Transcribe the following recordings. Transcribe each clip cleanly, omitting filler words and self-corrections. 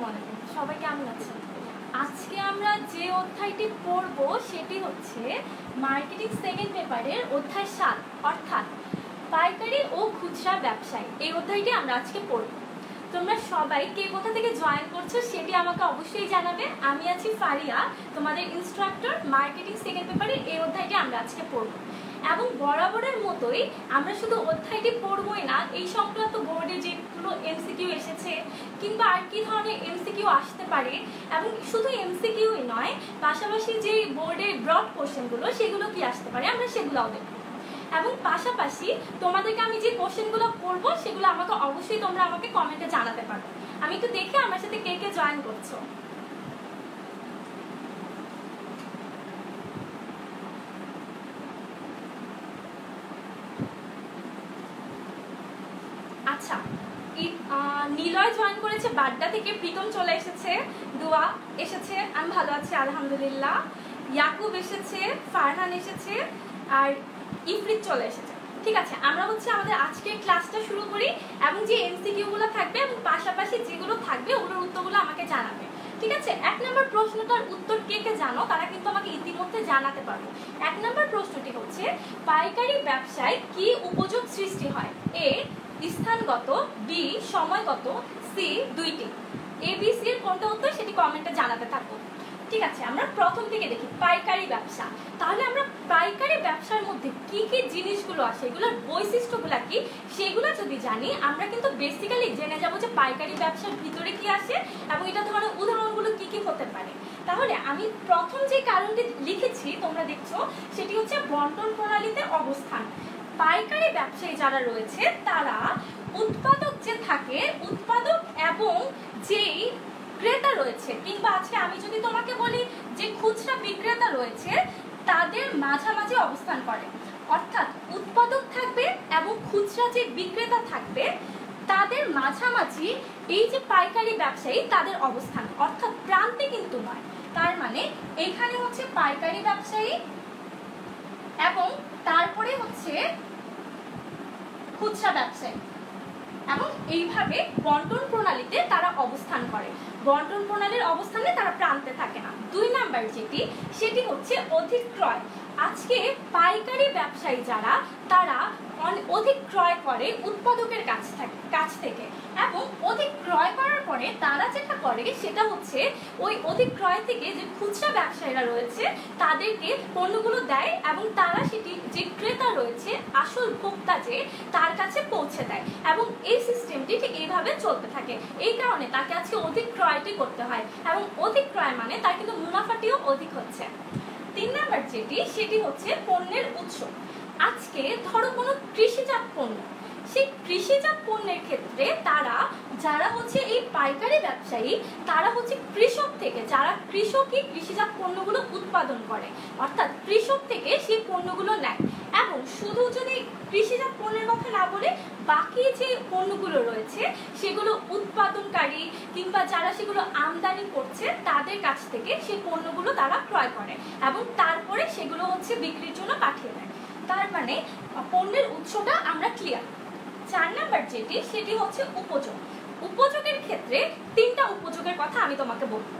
আসসালামু আলাইকুম, সবাই কেমন আছেন? আজকে আমরা যে অধ্যায়টি পড়ব সেটি হচ্ছে মার্কেটিং সেকেন্ড পেপারের অধ্যায় 7 অর্থাৎ পাইকারি ও খুচরা ব্যবসায়। এই অধ্যায়টি আমরা আজকে পড়ব। তোমরা সবাই কে কোথা থেকে জয়েন করছো সেটি আমাকে অবশ্যই জানাবে। আমি আছি ফারিয়া, তোমাদের ইনস্ট্রাক্টর। মার্কেটিং সেকেন্ড পেপারের এই অধ্যায়টি আমরা আজকে পড়ব এবং বরাবরের মতোই আমরা শুধু অধ্যায়টি পড়বই না, এই সংক্রান্ত বোর্ডে যেগুলো এমসিকিউ এসেছে কিংবা আর কি ধরনের এমসিকিউ আসতে পারে, এবং শুধু এমসিকিউই নয়, পাশাপাশি যে বোর্ডের ব্রড কোশ্চেনগুলো সেগুলো কি আসতে পারে আমরা সেগুলোও দেখব। এবং পাশাপাশি তোমাদেরকে আমি যে কোশ্চেনগুলো করবো সেগুলো আমাকে অবশ্যই তোমরা আমাকে কমেন্টে জানাতে পারো। আমি একটু দেখি আমার সাথে কে কে জয়েন করছো। আচ্ছা, নিলয় জয়েন করেছে বাড্ডা থেকে, প্রীতম চলে এসেছে, দোয়া এসেছে, আমি ভালো আছি আলহামদুলিল্লাহ, ইয়াকুব এসেছে, ফারহান এসেছে, আর ইফরিত চলে এসেছে। ঠিক আছে, আমরা হচ্ছে আমাদের আজকের ক্লাসটা শুরু করি এবং যে এমসিকিউগুলো থাকবে এবং পাশাপাশি যেগুলো থাকবে ওগুলোর উত্তরগুলো আমাকে জানাবে। ঠিক আছে, 1 নম্বর প্রশ্নটার উত্তর কে কে জানো তারা কিন্তু আমাকে ইতিমধ্যে জানাতে পারবে। 1 নম্বর প্রশ্নটি হচ্ছে, পাইকারি ব্যবসায় কি উপযোগ সৃষ্টি হয়? এ স্থানগত, বি সময়গত, সি দুইটি। এ বি সি এর কোনটা উত্তর সেটি কমেন্টে জানাতে থাকো। ঠিক আছে, আমরা প্রথম থেকে দেখি পাইকারি ব্যবসা। তাহলে আমরা পাইকারি ব্যবসার মধ্যে কি কি জিনিসগুলো আসে, এগুলোর বৈশিষ্ট্যগুলো কি সেগুলো যদি জানি আমরা কিন্তু বেসিক্যালি জেনে যাব যে পাইকারি ব্যবসার ভিতরে কি আসে এবং এটা ধরনের উদাহরণগুলো কি কি হতে পারে। তাহলে আমি প্রথম যে কারণটি লিখেছি তোমরা দেখছো সেটি হচ্ছে বন্টন প্রণালীতে অবস্থান। পাইকারি ব্যবসায়ী যারা রয়েছে তারা উৎপাদক যে থাকে, উৎপাদক এবং যেই ক্রেতা রয়েছে, কিংবা আজকে আমি যদি তোমাকে বলি যে খুচরা বিক্রেতা রয়েছে, তাদের মাঝামাঝি অবস্থান করে। অর্থাৎ উৎপাদক থাকবে এবং খুচরা যে বিক্রেতা থাকবে তাদের মাঝামাঝি এই যে পাইকারি ব্যবসায়ী তাদের অবস্থান, অর্থাৎ প্রান্তে কিন্তু নয়। তার মানে এখানে হচ্ছে পাইকারি ব্যবসায়ী এবং তারপরে হচ্ছে খুচরা ব্যবসায়ী, এবং এইভাবে বন্টন প্রণালীতে তারা অবস্থান করে। বন্টন প্রণালীর অবস্থানে তারা প্রান্তে থাকে না। 2 নাম্বার যেটি সেটি হচ্ছে অধিক ক্রয়। আজকে পাইকারি ব্যবসায়ী যারা তারা অধিক ক্রয় করে উৎপাদকের কাছ থেকে, এবং অধিক ক্রয় করার পরে তারা যেটা করে সেটা হচ্ছে ওই অধিক ক্রয় থেকে যে খুচরা ব্যবসায়ীরা রয়েছে তাদেরকে পণ্যগুলো দেয় এবং তারা সেটি যে ক্রেতা রয়েছে আসল ভোক্তা যে তার কাছে পৌঁছে দেয়, এবং এই সিস্টেমটি ঠিক এইভাবে চলতে থাকে। এই কারণে তাকে আজকে অধিক ক্রয়টি করতে হয়, এবং অধিক ক্রয় মানে তার কিন্তু মুনাফাটিও অধিক হচ্ছে। 3 নাম্বার যেটি সেটি হচ্ছে পণ্যের উৎস। আজকে ধরো কোনো কৃষিজাত পণ্য, সেই কৃষিজাত পণ্যের ক্ষেত্রে তারা যারা হচ্ছে এই পাইকারি ব্যবসায়ী তারা হচ্ছে কৃষক থেকে, যারা কৃষকই কৃষিজাত পণ্যগুলো উৎপাদন করে, অর্থাৎ কৃষক থেকে সেই পণ্যগুলো নেয়। এবং শুধু যদি কৃষিজাত পণ্যের কথা না বলে বাকি যে পণ্যগুলো রয়েছে সেগুলো উৎপাদনকারী কিংবা যারা সেগুলো আমদানি করছে তাদের কাছ থেকে সেই পণ্যগুলো তারা ক্রয় করে এবং তারপরে সেগুলো হচ্ছে বিক্রির জন্য পাঠিয়ে দেয়। তার মানে পণ্যের উৎসটা আমরা ক্লিয়ার। 4 নাম্বার যেটি সেটি হচ্ছে উপযোগ। উপযোগের ক্ষেত্রে 3টা উপযোগের কথা আমি তোমাকে বলবো।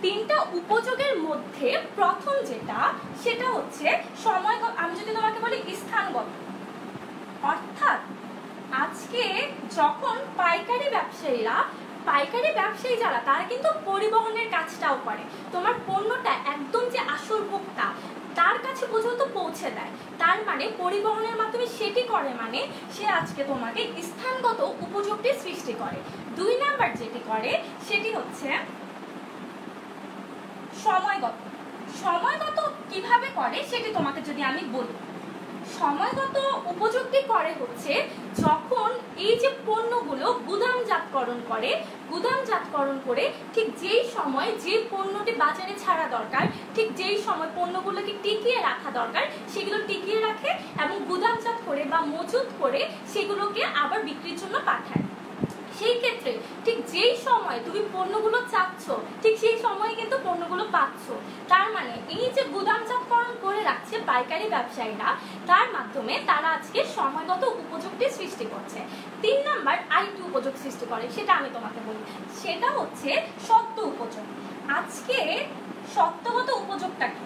3টা উপযোগের মধ্যে প্রথম যেটা সেটা হচ্ছে সময়গত। আমি যদি তোমাকে বলি স্থানগত, অর্থাৎ আজকে যখন পাইকারি ব্যবসায়ী যারা তারা কিন্তু পরিবহনের কাজটাও করে, তোমার পণ্যটা একদম যে আসল ভোক্তা তার কাছে পর্যন্ত পৌঁছে দেয়। তার মানে পরিবহনের মাধ্যমে সেটি করে, মানে সে আজকে তোমাকে স্থানগত উপযোগটি সৃষ্টি করে। 2 নাম্বার যেটি করে সেটি হচ্ছে সময়গত। সময়গত কিভাবে করে সেটি তোমাকে যদি আমি বলি, সময়গত উপযোগটি করে হচ্ছে যখন এই যে পণ্যগুলো গুদামজাতকরণ করে ঠিক যেই সময় যে পণ্যটি বাজারে ছাড়া দরকার, ঠিক যেই সময় পণ্যগুলোকে টিকিয়ে রাখা দরকার সেগুলো টিকিয়ে রাখে এবং গুদামজাত করে বা মজুত করে সেগুলোকে আবার বিক্রির জন্য পাঠায়। সেই ক্ষেত্রে ঠিক যেই সময় তুমি পণ্যগুলো চাচ্ছ ঠিক সেই সময় কিন্তু পণ্যগুলো পাচ্ছ। তার মানে এই যে গুদামজাতকরণ করে রাখছে পাইকারি ব্যবসায়ীরা, তার মাধ্যমে তারা আজকে সময়গত উপযোগটি সৃষ্টি করছে। 3 নাম্বার আরেকটি উপযোগ সৃষ্টি করে, সেটা আমি তোমাকে বলি, সেটা হচ্ছে সত্য উপযোগ। আজকে সত্যগত উপযোগটা কি?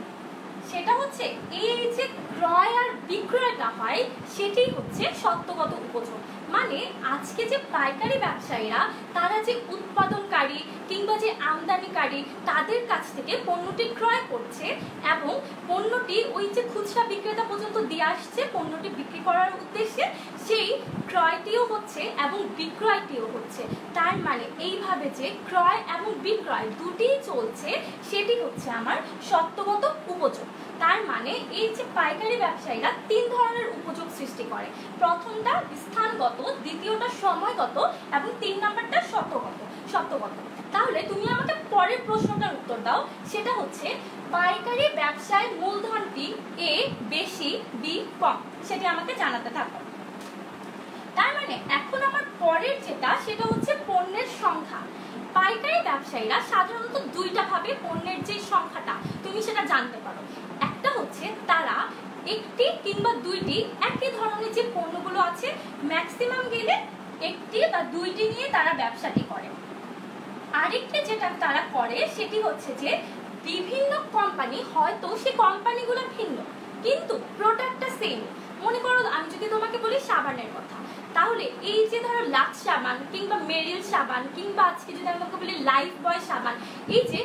সেটা হচ্ছে এই যে ক্রয় আর বিক্রয়টা হয় সেটি হচ্ছে সত্যগত উপযোগ। মানে আজকে যে পাইকারি ব্যবসায়ীরা তারা যে উৎপাদনকারী কিংবা যে আমদানিকারী তাদের কাছ থেকে পণ্যটি ক্রয় করছে এবং পণ্যটি ওই যে খুচরা বিক্রেতা পর্যন্ত দিয়ে আসছে পণ্যটি বিক্রি করার উদ্দেশ্যে, সেই ক্রয়টিও হচ্ছে এবং বিক্রয়টিও হচ্ছে। তার মানে এইভাবে যে ক্রয় এবং বিক্রয় দুটিই চলছে সেটি হচ্ছে আমার সত্যগত উপযোগ। তার মানে এই যে পাইকারি ব্যবসায়ীরা 3 ধরনের উপযোগ সৃষ্টি করে। প্রথমটা স্থানগত, দ্বিতীয়টা সময়গত এবং 3 নাম্বারটা সত্যগত। তাহলে তুমি আমাকে পরের প্রশ্নটার উত্তর দাও, সেটা হচ্ছে পাইকারি ব্যবসায় মূলধনটি এ বেশি বি কম, সেটি আমাকে জানাতে থাকো। তার মানে এখন আমার পরের যেটা সেটা হচ্ছে পণ্যের সংখ্যা। পাইকারি ব্যবসায়ীরা সাধারণত দুইটা ভাবে পণ্যের যে সংখ্যাটা তুমি সেটা জানতে পারো। একটা হচ্ছে তারা একটি কিংবা দুইটি একই ধরনের যে পণ্যগুলো আছে ম্যাক্সিমাম গেলে একটি বা দুইটি নিয়ে তারা ব্যবসাটি করে। আরেকটি যেটা তারা করে সেটি হচ্ছে যে বিভিন্ন কোম্পানি, হয়তো সেই কোম্পানিগুলো ভিন্ন কিন্তু প্রোডাক্টটা সেম। মনে করো আমি যদি তোমাকে বলি সাবানের কথা, তাহলে এই যে ধরো লাক্স সাবান কিংবা মেরিল সাবান কিংবা আজকে যদি আমি তোমাকে বলি লাইফ বয় সাবান, এই যে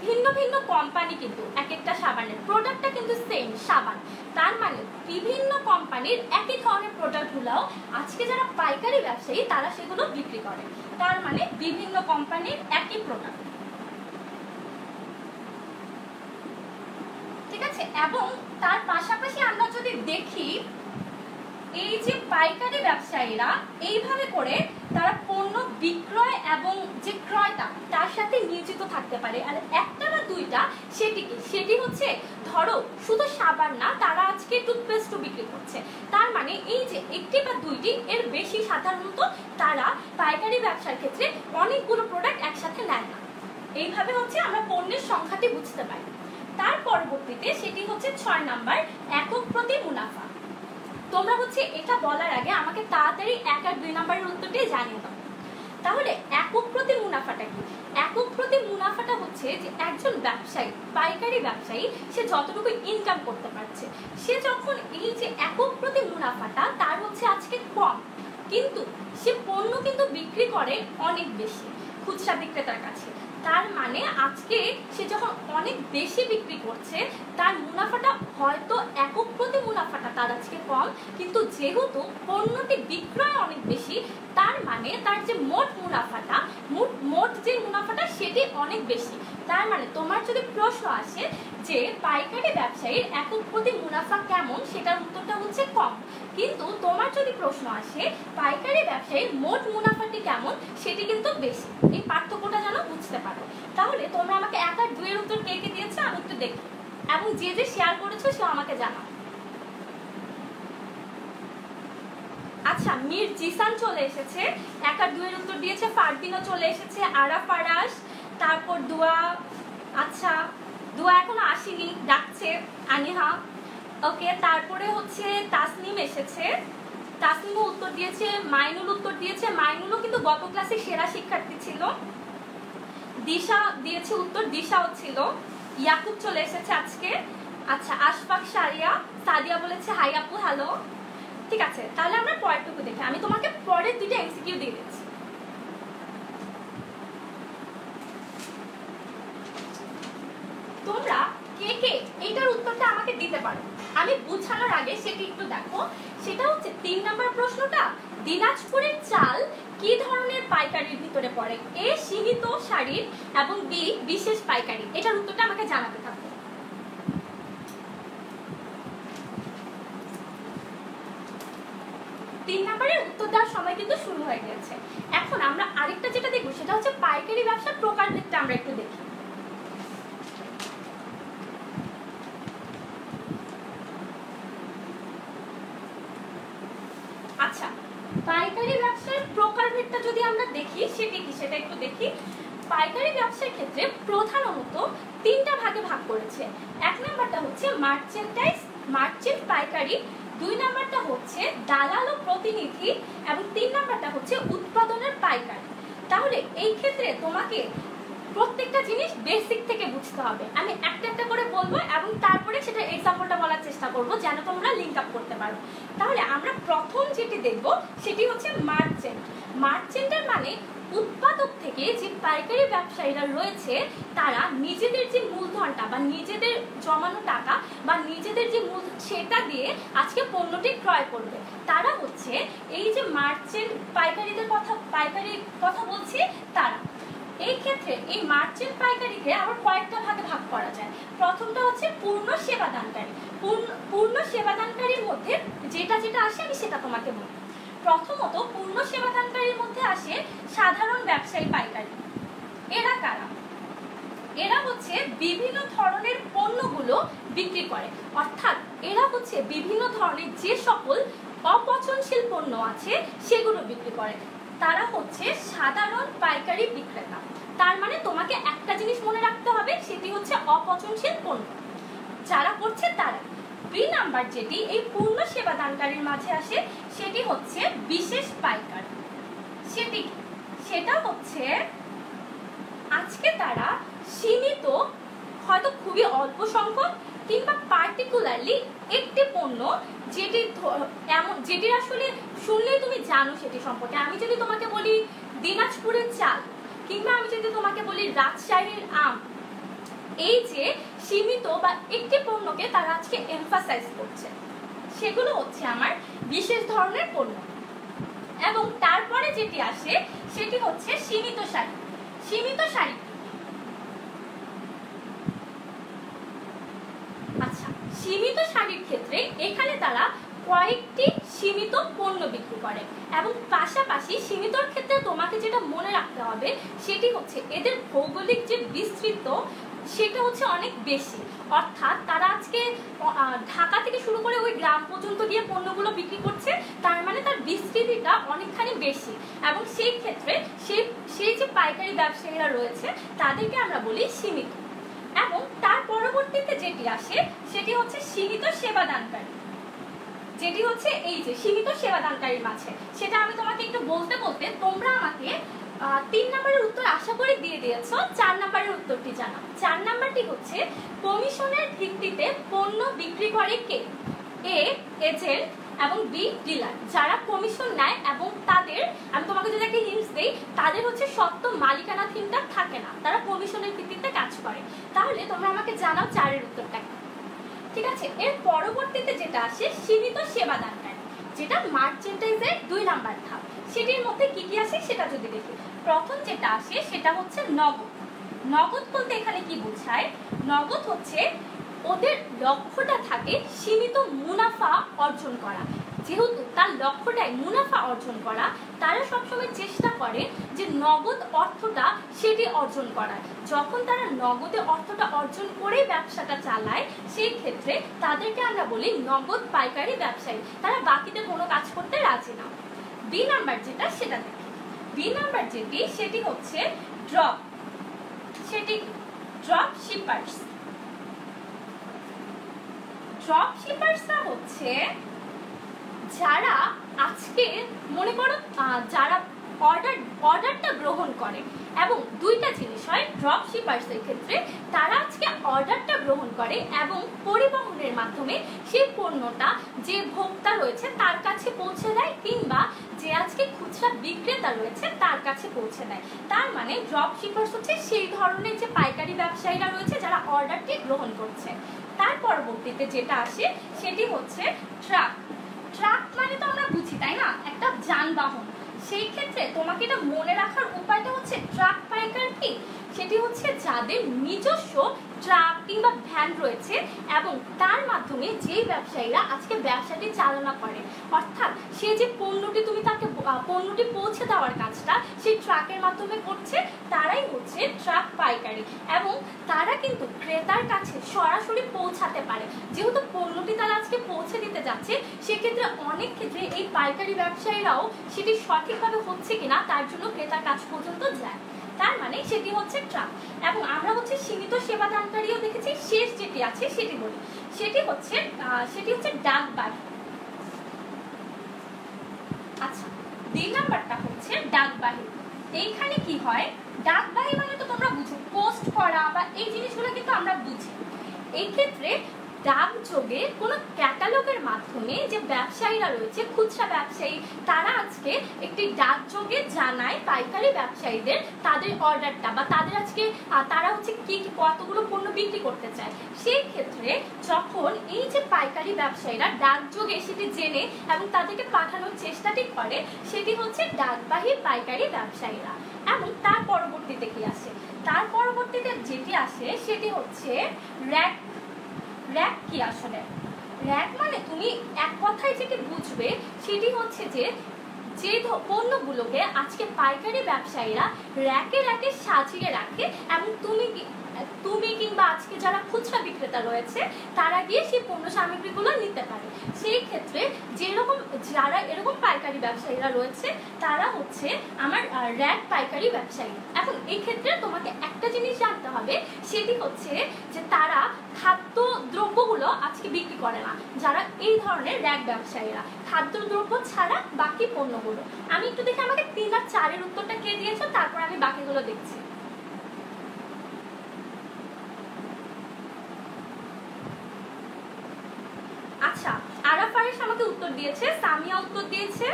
ভিন্ন ভিন্ন কোম্পানি কিন্তু এক একটা সাবানের প্রোডাক্টটা কিন্তু সেম সাবান। তার মানে বিভিন্ন কোম্পানির একই ধরনের প্রোডাক্টগুলোও আজকে যারা পাইকারি ব্যবসায়ী তারা সেগুলো বিক্রি করে। তার মানে বিভিন্ন কোম্পানির একই প্রোডাক্ট, ঠিক আছে। এবং তার পাশাপাশি আমরা যদি দেখি এই যে পাইকারি ব্যবসায়ীরা এইভাবে করে তারা পণ্য বিক্রয় এবং যে ক্রয়টা তার সাথে নিয়োজিত থাকতে পারে। আর একটা বা দুইটা সেটি হচ্ছে ধরো শুধু সাবান না, তারা আজকে টুথপেস্টও বিক্রি করছে। তার মানে এই যে একটি বা দুইটি এর বেশি সাধারণত তারা পাইকারি ব্যবসার ক্ষেত্রে অনেকগুলো প্রোডাক্ট একসাথে নেয় না। এইভাবে হচ্ছে আমরা পণ্যের সংখ্যাটি বুঝতে পারি। তার পরবর্তীতে সেটি হচ্ছে 6 নাম্বার একক প্রতি মুনাফা। তোমরা হচ্ছে এটা বলার আগে আমাকে তাড়াতাড়ি 1 আর 2 নাম্বারের উত্তরটি জানিয়ে দাও। তাহলে একক প্রতি মুনাফাটা কি? একক প্রতি মুনাফাটা হচ্ছে যে একজন ব্যবসায়ী, পাইকারি ব্যবসায়ী, সে যতটুকু ইনকাম করতে পারছে, সে যখন এই যে একক প্রতি মুনাফাটা তার হচ্ছে আজকে কম, কিন্তু সে পণ্য কিন্তু বিক্রি করে অনেক বেশি খুচরা বিক্রেতার কাছে। তার মানে আজকে সে যখন অনেক বেশি বিক্রি করছে তার মুনাফাটা হয়তো একক প্রতি মুনাফাটা তার আজকে কম, কিন্তু যেহেতু পণ্যটি বিক্রয় অনেক বেশি তার মানে তার যে মোট মুনাফাটা, মোট যে মুনাফাটা সেটি অনেক বেশি। তার মানে তোমার যদি প্রশ্ন আসে যে পাইকারি ব্যবসায়ীর একক প্রতি মুনাফা কেমন, সেটার উত্তরটা হচ্ছে কম। কিন্তু তোমার যদি প্রশ্ন আসে পাইকারি ব্যবসায়ীর মোট মুনাফাটি কেমন, সেটি কিন্তু বেশি। এই পার্থক্যটা যেন বুঝতে পারো। তাহলে তোমরা আমাকে 1 আর 2 এর উত্তর কে কে দিয়েছো আমি একটু দেখি, এবং যে যে শেয়ার করেছো সে আমাকে জানাও। আচ্ছা, মীর জিসান চলে এসেছে, 1 আর 2 এর উত্তর দিয়েছে। ফারদিনও চলে এসেছে, আরাফ আরাস, তারপর দোয়া। আচ্ছা, দোয়া এখনো আসেনি, ডাকছে। আনিহা, ওকে। তারপরে হচ্ছে তাসনিম এসেছে, তাসনিমও উত্তর দিয়েছে। মাইনুল উত্তর দিয়েছে, মাইনুলও কিন্তু গত ক্লাসে সেরা শিক্ষার্থী ছিল। দিশা দিয়েছে উত্তর, দিশাও ছিল। ইয়াকুব চলে এসেছে আজকে। আচ্ছা, আশফাক, সারিয়া, সাদিয়া বলেছে হাই আপু, হ্যালো। ঠিক আছে, তাহলে আমরা পরেরটুকু দেখি। আমি তোমাকে পরের 2টা এমসিকিউ দিয়ে দিচ্ছি। তোমরা কে কে এইটার উত্তরটা আমাকে দিতে পারো? আমি বুঝানোর আগে সেটি একটু দেখো। সেটা হচ্ছে 3 নাম্বার প্রশ্নটা, দিনাজপুরের চাল কি ধরনের পাইকারির ভিতরে পড়ে? এ সীমিত সারির এবং বি বিশেষ পাইকারি। এটার উত্তরটা আমাকে জানাতে থাকো। 3 নাম্বারের উত্তর দেওয়ার সময় কিন্তু শুরু হয়ে গেছে। এখন আমরা আরেকটা যেটা দেখব সেটা হচ্ছে পাইকারি ব্যবসার প্রকারভেদটা আমরা একটু দেখি। আচ্ছা, পাইকারি ব্যবসার প্রকারভেদটা যদি আমরা দেখি সেটা কি সেটা একটু দেখি। পাইকারি ব্যবসার ক্ষেত্রে প্রধানত তিনটা ভাগে ভাগ করেছে। এক নাম্বারটা হচ্ছে মার্চেন্ট পাইকারি, দুই নাম্বারটা হচ্ছে দালাল ও প্রতিনিধি, এবং তিন নাম্বারটা হচ্ছে উৎপাদনের পাইকারি। তাহলে এই ক্ষেত্রে তোমাকে প্রত্যেকটা জিনিস বেসিক থেকে বুঝতে হবে। আমি একটা একটা করে বলবো এবং তারপরে সেটা এক্সাম্পলটা বলার চেষ্টা করব যেন তোমরা লিঙ্ক আপ করতে পারো। তাহলে আমরা প্রথম যেটি দেখব সেটি হচ্ছে মার্চেন্টের মানে উৎপাদক থেকে যে পাইকারি ব্যবসায়ীরা রয়েছে তারা নিজেদের যে মূলধনটা বা নিজেদের জমানো টাকা বা নিজেদের যে মূলধন সেটা দিয়ে আজকে পণ্যটি ক্রয় করবে। তারা হচ্ছে এই যে মার্চেন্ট পাইকারিদের কথা বলছি তারা। এই ক্ষেত্রে এই মার্চেন্ট পাইকারিকে আবার কয়েকটা ভাগে ভাগ করা যায়। প্রথমটা হচ্ছে পূর্ণ সেবাদানকারী। পূর্ণ সেবাদানকারীর মধ্যে যেটা আসে আমি সেটা তোমাকে বলবো। প্রথমত পূর্ণ সেবাদানকারীর মধ্যে আসে সাধারণ ব্যবসায়ী পাইকারি। এরা কারা? এরা হচ্ছে বিভিন্ন ধরনের পণ্যগুলো বিক্রি করে, অর্থাৎ এরা হচ্ছে বিভিন্ন ধরনের যে সকল অপচনশীল পণ্য আছে সেগুলো বিক্রি করে। তারা হচ্ছে সাধারণ পাইকারি বিক্রেতা। তার মানে তোমাকে একটা জিনিস মনে রাখতে হবে, সেটি হচ্ছে অপচনশীল পণ্য যারা করছে তারা। বি নাম্বার যেটি এই পূর্ণ সেবাদানকারীর মাঝে আসে সেটি হচ্ছে বিশেষ পাইকার। সেটা হচ্ছে আজকে তারা সীমিত, হয়তো খুবই অল্প সংখ্যক কিংবা পার্টিকুলারলি একটি পণ্য যেটির আসলে শুনলেই তুমি জানো সেটি সম্পর্কে। আমি যদি তোমাকে বলি দিনাজপুরের চাল কিংবা আমি যদি তোমাকে বলি রাজশাহীর আম, এই যে সীমিত বা একটি পণ্যকে তারা আজকে এমফাসাইজ করছে, সেগুলো হচ্ছে আমার বিশেষ ধরনের পণ্য। এবং তারপরে যেটি আসে সেটি হচ্ছে সীমিত শাড়ি। আচ্ছা, সীমিত শাড়ির ক্ষেত্রে এখানে তারা কয়েকটি সীমিত পণ্য বিক্রি করে এবং পাশাপাশি সীমিতর ক্ষেত্রে তোমাকে যেটা মনে রাখতে হবে সেটি হচ্ছে এদের ভৌগোলিক যে বিস্তৃত সেটা হচ্ছে অনেক বেশি। অর্থাৎ তারা আজকে ঢাকা থেকে শুরু করে ওই গ্রাম পর্যন্ত গিয়ে পণ্যগুলো বিক্রি করছে, তার মানে তার বিস্তৃতিটা অনেকখানি বেশি। এবং সেই ক্ষেত্রে সেই যে পাইকারি ব্যবসায়ীরা রয়েছে তাদেরকে আমরা বলি সীমিত। এবং তার পরবর্তীতে যেটি আসে সেটি হচ্ছে সীমিত সেবাদানকারী, যেটি হচ্ছে এই যে সীমিত সেবাদানকারীর মাঝে। সেটা আমি তোমাকে একটু বলতে তোমরা আমাকে 3 নম্বরের উত্তর আশা করে দিয়ে দিয়েছো। 4 নম্বরের উত্তরটি জানাও। 4 নম্বরটি হচ্ছে কমিশনের ভিত্তিতে পণ্য বিক্রি করে কে? এ এজেন্ট এবং বি ডিলার। যারা কমিশন নেয় এবং তাদের, আমি তোমাকে যদি একটা হিন্টস দেই, তাদের হচ্ছে সত্ত্ব মালিকানাধীনটা থাকে না, তারা কমিশনের ভিত্তিতে কাজ করে। তাহলে তোমরা আমাকে জানাও 4 এর উত্তরটা। ঠিক আছে, এর পরবর্তীতে যেটা আসে সীমিত সেবাদানকারী, যেটা মার্চেন্টাইজের 2 নাম্বার ধাপ। সেটির মধ্যে কি কি আসে সেটা যদি দেখি, প্রথম যেটা আসে সেটা হচ্ছে নগদ। নগদ বলতে এখানে কি বোঝায়? নগদ হচ্ছে ওদের লক্ষ্যটা থাকে সীমিত মুনাফা অর্জন করা। যেহেতু তার লক্ষ্যটাই মুনাফা অর্জন করা, তারা সবসময় চেষ্টা করে যে নগদ অর্থটা সেটি অর্জন করার। যখন তারা নগদে অর্থটা অর্জন করে ব্যবসাটা চালায় সেই ক্ষেত্রে তাদেরকে আমরা বলি নগদ পাইকারি ব্যবসায়ী। তারা বাকিতে কোনো কাজ করতে রাজি না। বি নাম্বার যেটা সেটা দেখি। বি নাম্বার যেটি সেটি হচ্ছে ড্রপ শিপার্স। ড্রপ শিপার্সরা হচ্ছে যারা আজকে মনে করো যারা অর্ডারটা গ্রহণ করে, এবং দুইটা জিনিস হয় ড্রপ শিপার্সের ক্ষেত্রে। তারা আজকে অর্ডারটা গ্রহণ করে এবং পরিবহনের মাধ্যমে সেই পণ্যটা যে ভোক্তা রয়েছে তার কাছে পৌঁছে দেয়, কিংবা যে আজকে খুচরা বিক্রেতা রয়েছে তার কাছে পৌঁছে দেয়। তার মানে ড্রপ শিপার্স হচ্ছে সেই ধরনের যে পাইকারি ব্যবসায়ীরা রয়েছে যারা অর্ডারটি গ্রহণ করছে। তার পরবর্তীতে যেটা আসে সেটি হচ্ছে ট্রাক মানে তো আমরা বুঝি তাই না, একটা যানবাহন। সেই ক্ষেত্রে তোমাকে এটা মনে রাখার উপায়টা হচ্ছে ট্রাক পাইকার কি, সেটি হচ্ছে যাদের নিজস্ব ট্রাক কিংবা ভ্যান রয়েছে এবং তার মাধ্যমে যেই ব্যবসায়ীরা আজকে ব্যবসাটি চালনা করে, অর্থাৎ সে যে পণ্যটি তুমি তাকে পণ্যটি পৌঁছে দেওয়ার কাজটা সেই ট্রাকের মাধ্যমে করছে, তারাই হচ্ছে ট্রাক পাইকারি। এবং তারা কিন্তু ক্রেতার কাছে সরাসরি পৌঁছাতে পারে, যেহেতু পণ্যটি তারা আজকে পৌঁছে দিতে যাচ্ছে, সেক্ষেত্রে অনেক ক্ষেত্রে এই পাইকারি ব্যবসায়ীরাও সেটি সঠিকভাবে হচ্ছে কিনা তার জন্য ক্রেতার কাছ পর্যন্ত যায়। তার মানে সেটি হচ্ছে ট্রাক। এবং আমরা হচ্ছে সীমিত সেবা দানকারীও দেখেছি। শেষ যেটি আছে সেটি বলি, সেটি হচ্ছে ডাকবাহী। আচ্ছা, 2 নাম্বারটা হচ্ছে ডাকবাহী। এইখানে কি হয়, ডাকবাহী মানে তো তোমরা বুঝো পোস্ট করা বা এই জিনিসগুলো কিন্তু আমরা বুঝি। এই ক্ষেত্রে ডাকযোগে কোনো ক্যাটালগের মাধ্যমে যে ব্যবসায়ীরা রয়েছে, খুচরা ব্যবসায়ী, তারা আজকে একটি ডাকযোগে জানায় পাইকারি ব্যবসায়ীদের তাদের অর্ডারটা বা তাদের আজকে তারা হচ্ছে কি কতগুলো পণ্য বিক্রি করতে চায়। সেই ক্ষেত্রে যখন এই যে পাইকারি ব্যবসায়ীরা ডাকযোগে সেটি জেনে এবং তাদেরকে পাঠানোর চেষ্টাটি করে, সেটি হচ্ছে ডাকবাহী পাইকারি ব্যবসায়ীরা। এবং তার পরবর্তীতে কি আসে, তার পরবর্তীতে যেটি আসে সেটি হচ্ছে র্যাক। র্যাক কি আসলে? র্যাক মানে তুমি এক কথায় যেটি বুঝবে সেটি হচ্ছে যে পণ্যগুলোকে আজকে পাইকারি ব্যবসায়ীরা র্যাকে র্যাকে সাজিয়ে রাখে এবং তুমি কিংবা আজকে যারা খুচরা বিক্রেতা রয়েছে তারা গিয়ে সেই পণ্য সামগ্রীগুলো নিতে পারে। সেই ক্ষেত্রে যারা এরকম পাইকারি ব্যবসায়ীরা রয়েছে তারা হচ্ছে আমার র্যাক পাইকারি ব্যবসায়ী। এখন এই ক্ষেত্রে তোমাকে একটা জিনিস জানতে হবে, সেটি হচ্ছে যে তারা খাদ্য দ্রব্যগুলো আজকে বিক্রি করে না। যারা এই ধরনের র্যাক ব্যবসায়ীরা খাদ্যদ্রব্য ছাড়া বাকি পণ্যগুলো, আমি একটু দেখে আমাকে 3 আর 4-এর উত্তরটা কে দিয়েছো, তারপর আমি বাকিগুলো দেখছি। আচ্ছা, আরাফারিস আমাকে উত্তর দিয়েছে, সামিয়া উত্তর দিয়েছে,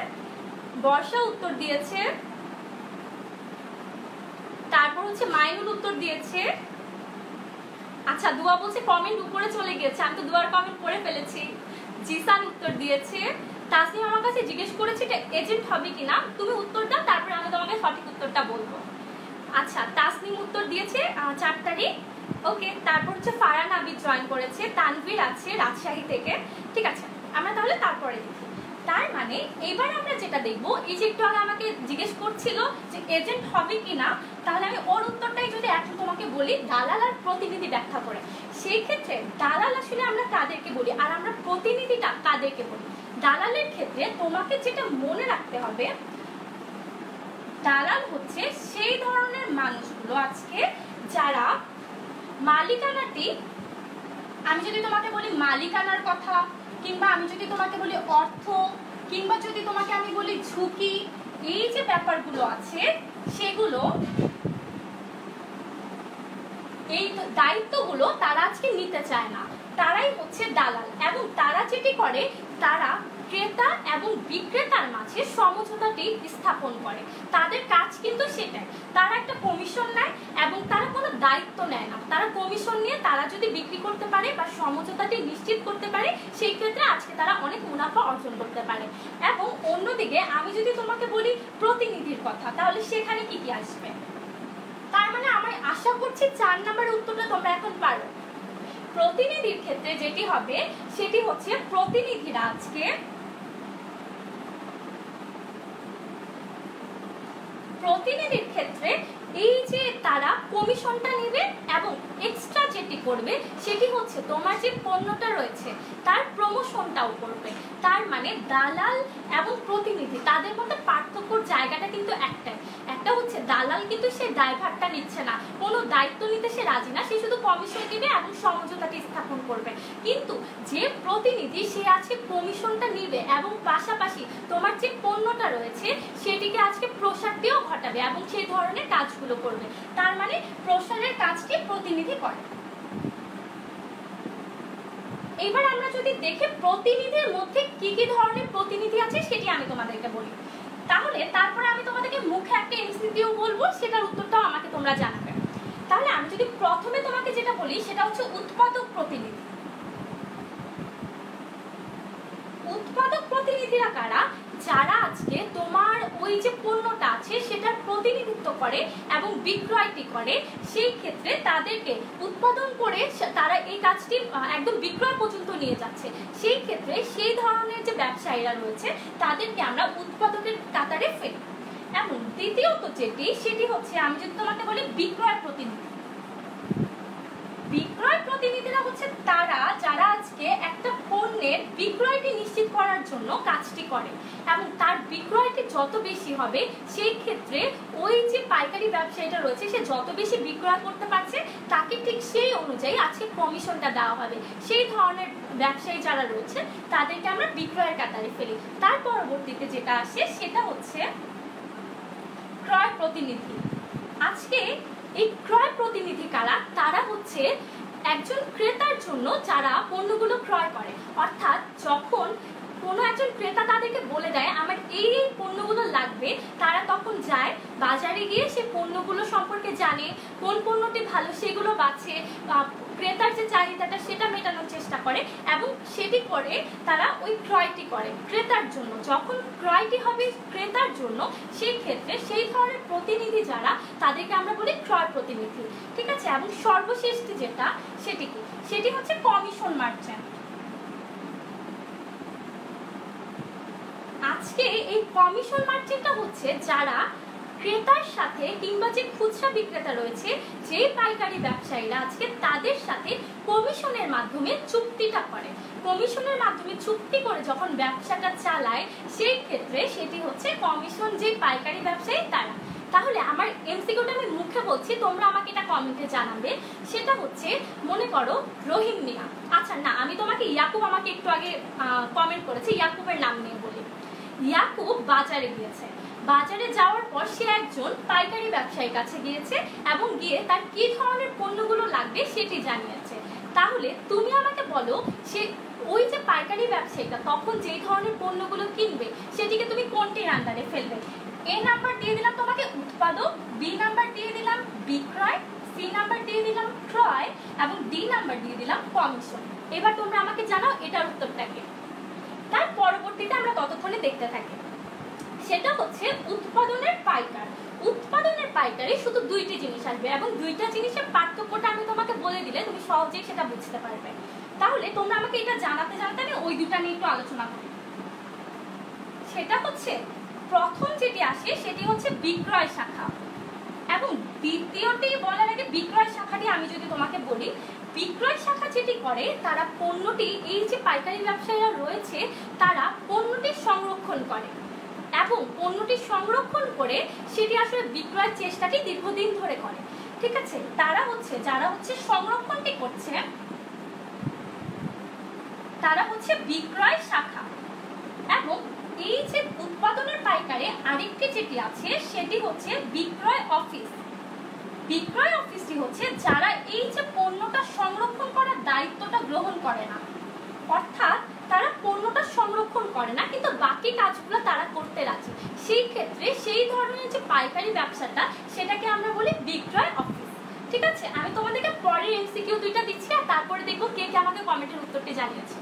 বর্ষা উত্তর দিয়েছে, তারপর হচ্ছে মাইনুল উত্তর দিয়েছে। আচ্ছা, দুয়া বলছে কমেন্ট উপরে চলে গিয়েছে, আমি তো দুয়ার কমেন্ট পড়ে ফেলেছি। জিসান উত্তর দিয়েছে। তাসনিম আমার কাছে জিজ্ঞেস করেছে এটা এজেন্ট হবে কিনা, তুমি উত্তর দাও তারপরে আমি তোমাকে সঠিক উত্তরটা বলবো। আচ্ছা, তাসনিম উত্তর দিয়েছে 4 তারিখ। ওকে, তারপর হচ্ছে ফারহান আবিদ জয়েন করেছে, তানভীর আছে রাজশাহী থেকে। ঠিক আছে, আমরা তাহলে তারপরে দেখি। তার মানে এবার আমরা যেটা দেখবো, এই যে একটু আগে আমাকে জিজ্ঞেস করছিল যে এজেন্ট হবে কিনা, তাহলে আমি ওর উত্তরটাই যদি এখন তোমাকে বলি দালাল আর প্রতিনিধি ব্যাখ্যা করে। সেই ক্ষেত্রে দালাল আসলে আমরা কাদেরকে বলি আর আমরা প্রতিনিধিটা কাদেরকে বলি। দালালের ক্ষেত্রে তোমাকে যেটা মনে রাখতে হবে, দালাল হচ্ছে সেই ধরনের মানুষগুলো আজকে যারা মালিকানাটি, আমি যদি তোমাকে বলি মালিকানার কথা, কিংবা আমি যদি তোমাকে বলি অর্থ, কিংবা যদি তোমাকে আমি বলি ঝুঁকি, এই যে ব্যাপারগুলো আছে সেগুলো, এই দায়িত্বগুলো তারা আজকে নিতে চায় না, তারাই হচ্ছে দালাল। এবং তারা যেটি করে, তারা ক্রেতা এবং বিক্রেতার মাঝে সমঝোতাটি স্থাপন করে। তাদের কাজ কিন্তু সেটাই, তারা একটা কমিশন নেয় এবং তারা কোনো দায়িত্ব নেয় না। তারা কমিশন নিয়ে তারা যদি বিক্রি করতে পারে বা সমঝোতাটি নিশ্চিত করতে পারে, সেই ক্ষেত্রে আজকে তারা অনেক মুনাফা অর্জন করতে পারে। এবং অন্যদিকে আমি যদি তোমাকে বলি প্রতিনিধির কথা, তাহলে সেখানে কি কি আসবে? তার মানে আমি আশা করছি 4 নম্বরের উত্তরটা তোমরা এখন পারো। প্রতিনিধির ক্ষেত্রে যেটি হবে সেটি হচ্ছে প্রতিনিধিরা আজকে প্রতিনিধির ক্ষেত্রে এই যে তারা কমিশনটা নেবে এবং এক্সট্রা যেটি করবে সেটি হচ্ছে তোমার যে পণ্যটা রয়েছে তার প্রমোশনটাও করবে। তার মানে দালাল এবং প্রতিনিধি তাদের মধ্যে পার্থক্যর জায়গাটা কিন্তু একটাই, একটা হচ্ছে দালাল কিন্তু সে দায়ভারটা নিচ্ছে না, কোনো দায়িত্ব নিতে সে রাজি না, সে শুধু কমিশন দিবে এবং সমঝোতাটি স্থাপন করবে। কিন্তু যে প্রতিনিধি সে আজকে কমিশনটা নিবে এবং পাশাপাশি তোমার যে পণ্যটা রয়েছে সেটিকে আজকে প্রসারটিও ঘটাবে এবং সেই ধরনের কাজগুলো করবে। তার মানে প্রসারের কাজটি প্রতিনিধি করে। এবার আমরা যদি দেখি প্রতিনিধির মধ্যে কি কি ধরনের প্রতিনিধি আছে সেটি আমি তোমাদেরকে বলি, তাহলে তারপরে আমি তোমাদেরকে মুখে একটা এমসিকিউ বলবো, সেটার উত্তরটাও আমাকে তোমরা জানাবে। তাহলে আমি যদি প্রথমে তোমাকে যেটা বলি সেটা হচ্ছে উৎপাদক প্রতিনিধি। উৎপাদক প্রতিনিধিরা কারা? যারা আজকে তোমার ওই যে পণ্যটা আছে সেটার প্রতিনিধিত্ব করে এবং বিক্রয়টি করে, সেই ক্ষেত্রে তাদেরকে উৎপাদন করে তারা এই কাজটি একদম বিক্রয় পর্যন্ত নিয়ে যাচ্ছে, সেই ক্ষেত্রে সেই ধরনের যে ব্যবসায়ীরা রয়েছে তাদেরকে আমরা উৎপাদকের কাতারে ফেলি। এবং দ্বিতীয়ত যেটি, সেটি হচ্ছে আমি যদি তোমাকে বলি বিক্রয় প্রতিনিধি। বিক্রয় প্রতিনিধিরা হচ্ছে তারা যারা আজকে একটা পণ্যের বিক্রয়টি নিশ্চিত করার জন্য কাজটি করে, এবং তার বিক্রয়টি যত বেশি হবে সেই ক্ষেত্রে ওই যে পাইকারি ব্যবসায়ীটা রয়েছে সে যত বেশি বিক্রয় করতে পারছে তাকে ঠিক সেই অনুযায়ী আজকে কমিশনটা দেওয়া হবে। সেই ধরনের ব্যবসায়ী যারা রয়েছে তাদেরকে আমরা বিক্রয়ের কাতারে ফেলি। তার পরবর্তীতে যেটা আসে সেটা হচ্ছে ক্রয় প্রতিনিধি। আজকে এই ক্রয় প্রতিনিধি কারা? তারা হচ্ছে একজন ক্রেতার জন্য যারা পণ্যগুলো ক্রয় করে, অর্থাৎ যখন কোনো একজন ক্রেতা তাদেরকে বলে দেয় আমার এই পণ্যগুলো লাগবে, তারা তখন যায় বাজারে গিয়ে সে পণ্যগুলো সম্পর্কে জানে, কোন পণ্যটি ভালো সেগুলো বাছে, ক্রেতার যে চাহিদাটা সেটা মেটানোর চেষ্টা করে এবং সেটি করে তারা ওই ক্রয়টি করে ক্রেতার জন্য। যখন ক্রয়টি হবে ক্রেতার জন্য সেই ক্ষেত্রে সেই ধরনের প্রতিনিধি যারা তাদেরকে আমরা বলি ক্রয় প্রতিনিধি, ঠিক আছে। এবং সর্বশেষটি যেটা সেটি কি? সেটি হচ্ছে কমিশন মার্চেন্ট। আজকে এই কমিশন মার্চেন্টটা হচ্ছে যারা ক্রেতার সাথে কিংবা যে খুচরা বিক্রেতা রয়েছে, যে পাইকারি ব্যবসায়ীরা আজকে তাদের সাথে কমিশনের মাধ্যমে চুক্তিটা করে। কমিশনের মাধ্যমে চুক্তি করে যখন ব্যবসাটা চালায় সেই ক্ষেত্রে সেটি হচ্ছে কমিশন যে পাইকারি ব্যবসায়ী তারা। তাহলে আমার এমসিকিউটা আমি মুখে বলছি, তোমরা আমাকে এটা কমেন্টে জানাবে। সেটা হচ্ছে মনে করো রহিম মিয়া, আচ্ছা না আমি তোমাকে ইয়াকুব আমাকে একটু আগে কমেন্ট করেছে, ইয়াকুবের নাম নিয়ে বলি। ইয়াকুব বাজারে গিয়েছে, বাজারে যাওয়ার পর সে একজন পাইকারি ব্যবসায়ীর কাছে গিয়েছে এবং গিয়ে তার কি ধরনের পণ্যগুলো লাগবে সেটি জানিয়েছে। তাহলে তুমি আমাকে বলো সে ওই যে পাইকারি ব্যবসায়ীটা তখন যেই ধরনের পণ্যগুলো কিনবে সেটিকে তুমি কোনটির আন্ডারে ফেলবে? এ নাম্বার দিয়ে দিলাম তোমাকে উৎপাদক, বি নাম্বার দিয়ে দিলাম বিক্রয়, সি নাম্বার দিয়ে দিলাম ক্রয় এবং ডি নাম্বার দিয়ে দিলাম কমিশন। এবার তোমরা আমাকে জানাও এটার উত্তরটা কি। তার পরবর্তীতে আমরা ততক্ষণে দেখতে থাকি। সেটা হচ্ছে উৎপাদনের পাইকার। উৎপাদনের পাইকারে শুধু দুইটি জিনিস আসবে এবং দুইটা জিনিসের পার্থক্যটা আমি তোমাকে বলে দিলে তুমি সহজেই সেটা বুঝতে পারবে। তাহলে তোমরা আমাকে এটা জানাতে জানাতে আমি ওই দুটা নিয়ে একটু আলোচনা করি। সেটা হচ্ছে প্রথম যেটি আসে সেটি হচ্ছে বিক্রয় শাখা, এবং দ্বিতীয়টি বলার আগে বিক্রয় শাখাটি আমি যদি তোমাকে বলি, বিক্রয় শাখা যেটি করে তারা পণ্যটি, এই যে পাইকারি ব্যবসায়ীরা রয়েছে তারা পণ্যটি সংরক্ষণ করে এবং পণ্যটি সংরক্ষণ করে সেটি আসলে বিক্রয়ের চেষ্টাটি দীর্ঘদিন ধরে করে, ঠিক আছে। তারা হচ্ছে যারা হচ্ছে সংরক্ষণটি করছে তারা হচ্ছে বিক্রয় শাখা। এবং এই যে উৎপাদনের পাইকারে আরেকটি যেটি আছে সেটি হচ্ছে বিক্রয় অফিস। বিক্রয় অফিসটি হচ্ছে যারা এই যে পণ্যটা সংরক্ষণ করার দায়িত্বটা গ্রহণ করে না, অর্থাৎ তারা পণ্যটা সংরক্ষণ করে না কিন্তু বাকি কাজগুলো তারা করতে রাজি, সেই ক্ষেত্রে সেই ধরনের যে পাইকারি ব্যবসাটা সেটাকে আমরা বলি বিক্রয় অফিস, ঠিক আছে। আমি তোমাদেরকে পরের এমসিকিউ দুইটা দিচ্ছি আর তারপরে দেখবো কে কে আমাকে কমেন্টের উত্তরটি জানিয়েছে।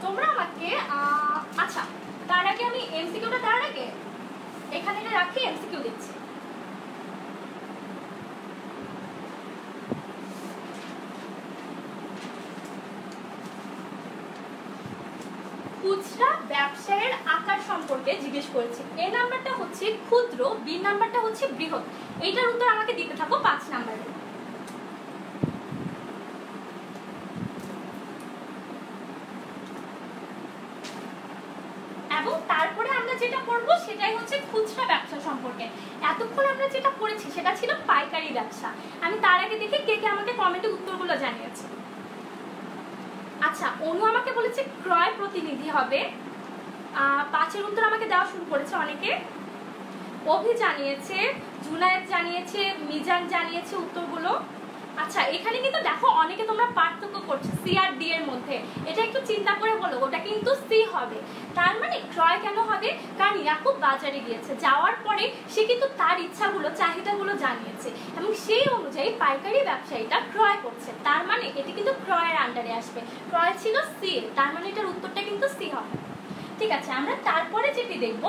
তোমরা আমাকে আচ্ছা তার আগে আমি এমসিকিউটা দেওয়ার আগে এখানে রাখি এমসিকিউ দিচ্ছি। খুচরা ব্যবসায়ের আকার সম্পর্কে জিজ্ঞেস করেছে। এ নাম্বারটা হচ্ছে ক্ষুদ্র, বি নাম্বারটা হচ্ছে বৃহৎ। এইটার উত্তর আমাকে দিতে থাকো 5 নাম্বারে। এবং তারপরে আমরা যেটা করব সেটাই হচ্ছে খুচরা ব্যবসা সম্পর্কে। এতক্ষণ আমরা যেটা পড়েছি সেটা ছিল পাইকারি ব্যবসা। আমি তার আগে দেখি কে কে আমাকে কমেন্টে উত্তরগুলো জানিয়েছে। আচ্ছা অনু আমাকে বলেছে ক্রয় প্রতিনিধি হবে, 5-এর উত্তর আমাকে দেওয়া শুরু করেছে অনেকে। অভি জানিয়েছে, জুনায়েদ জানিয়েছে, মিজান জানিয়েছে উত্তরগুলো। আচ্ছা এখানে কিন্তু দেখো অনেকে তোমরা পার্থক্য করছো সি আর ডি এর মধ্যে, এটা একটু চিন্তা করে বলো, ওটা কিন্তু সি হবে। তার মানে ক্রয় কেন হবে? কারণ ইয়াকুব বাজারে গিয়েছে, যাওয়ার পরে সে কিন্তু তার ইচ্ছাগুলো চাহিদাগুলো জানিয়েছে এবং সেই অনুযায়ী পাইকারি ব্যবসায়ীটা ক্রয় করছে, তার মানে এটি কিন্তু ক্রয়ের আন্ডারে আসবে। ক্রয় ছিল সি, তার মানে এটার উত্তরটা কিন্তু সি হবে। ঠিক আছে, আমরা তারপরে যেটি দেখবো,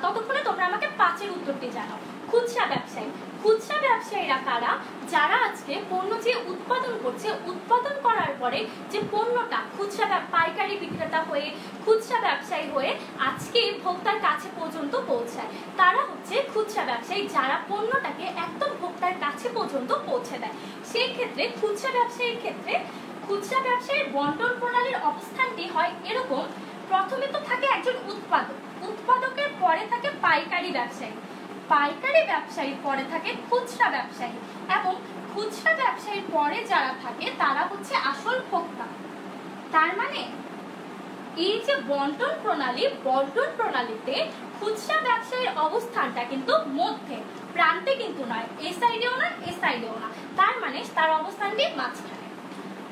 ততক্ষণে তোমরা আমাকে 5-এর উত্তরটি জানাও। খুচরা ব্যবসায়ী। খুচরা ব্যবসায়ীরা কারা? যারা আজকে পণ্য যে উৎপাদন করছে, উৎপাদন করার পরে যে পণ্যটা খুচরা পাইকারি বিক্রেতা হয়ে খুচরা ব্যবসায়ী হয়ে আজকে ভোক্তার কাছে পর্যন্ত পৌঁছায়, তারা হচ্ছে খুচরা ব্যবসায়ী, যারা পণ্যটাকে একদম ভোক্তার কাছে পর্যন্ত পৌঁছে দেয়। সেই ক্ষেত্রে খুচরা ব্যবসায়ীর ক্ষেত্রে খুচরা ব্যবসায়ীর বন্টন প্রণালীর অবস্থানটি হয় এরকম। প্রথমে তো থাকে একজন উৎপাদক, উৎপাদকের পরে থাকে পাইকারি ব্যবসায়ী, পাইকারি ব্যবসায়ীর পরে থাকে খুচরা ব্যবসায়ী, এবং খুচরা ব্যবসায়ীর পরে যারা থাকে তারা হচ্ছে আসল ভোক্তা। তার মানে এই যে বন্টন প্রণালী, বন্টন প্রণালীতে খুচরা ব্যবসায়ীর অবস্থানটা কিন্তু মধ্যে, প্রান্তে কিন্তু নয়, এ সাইডেও না এ সাইডেও না, তার মানে তার অবস্থানটি মাঝখানে।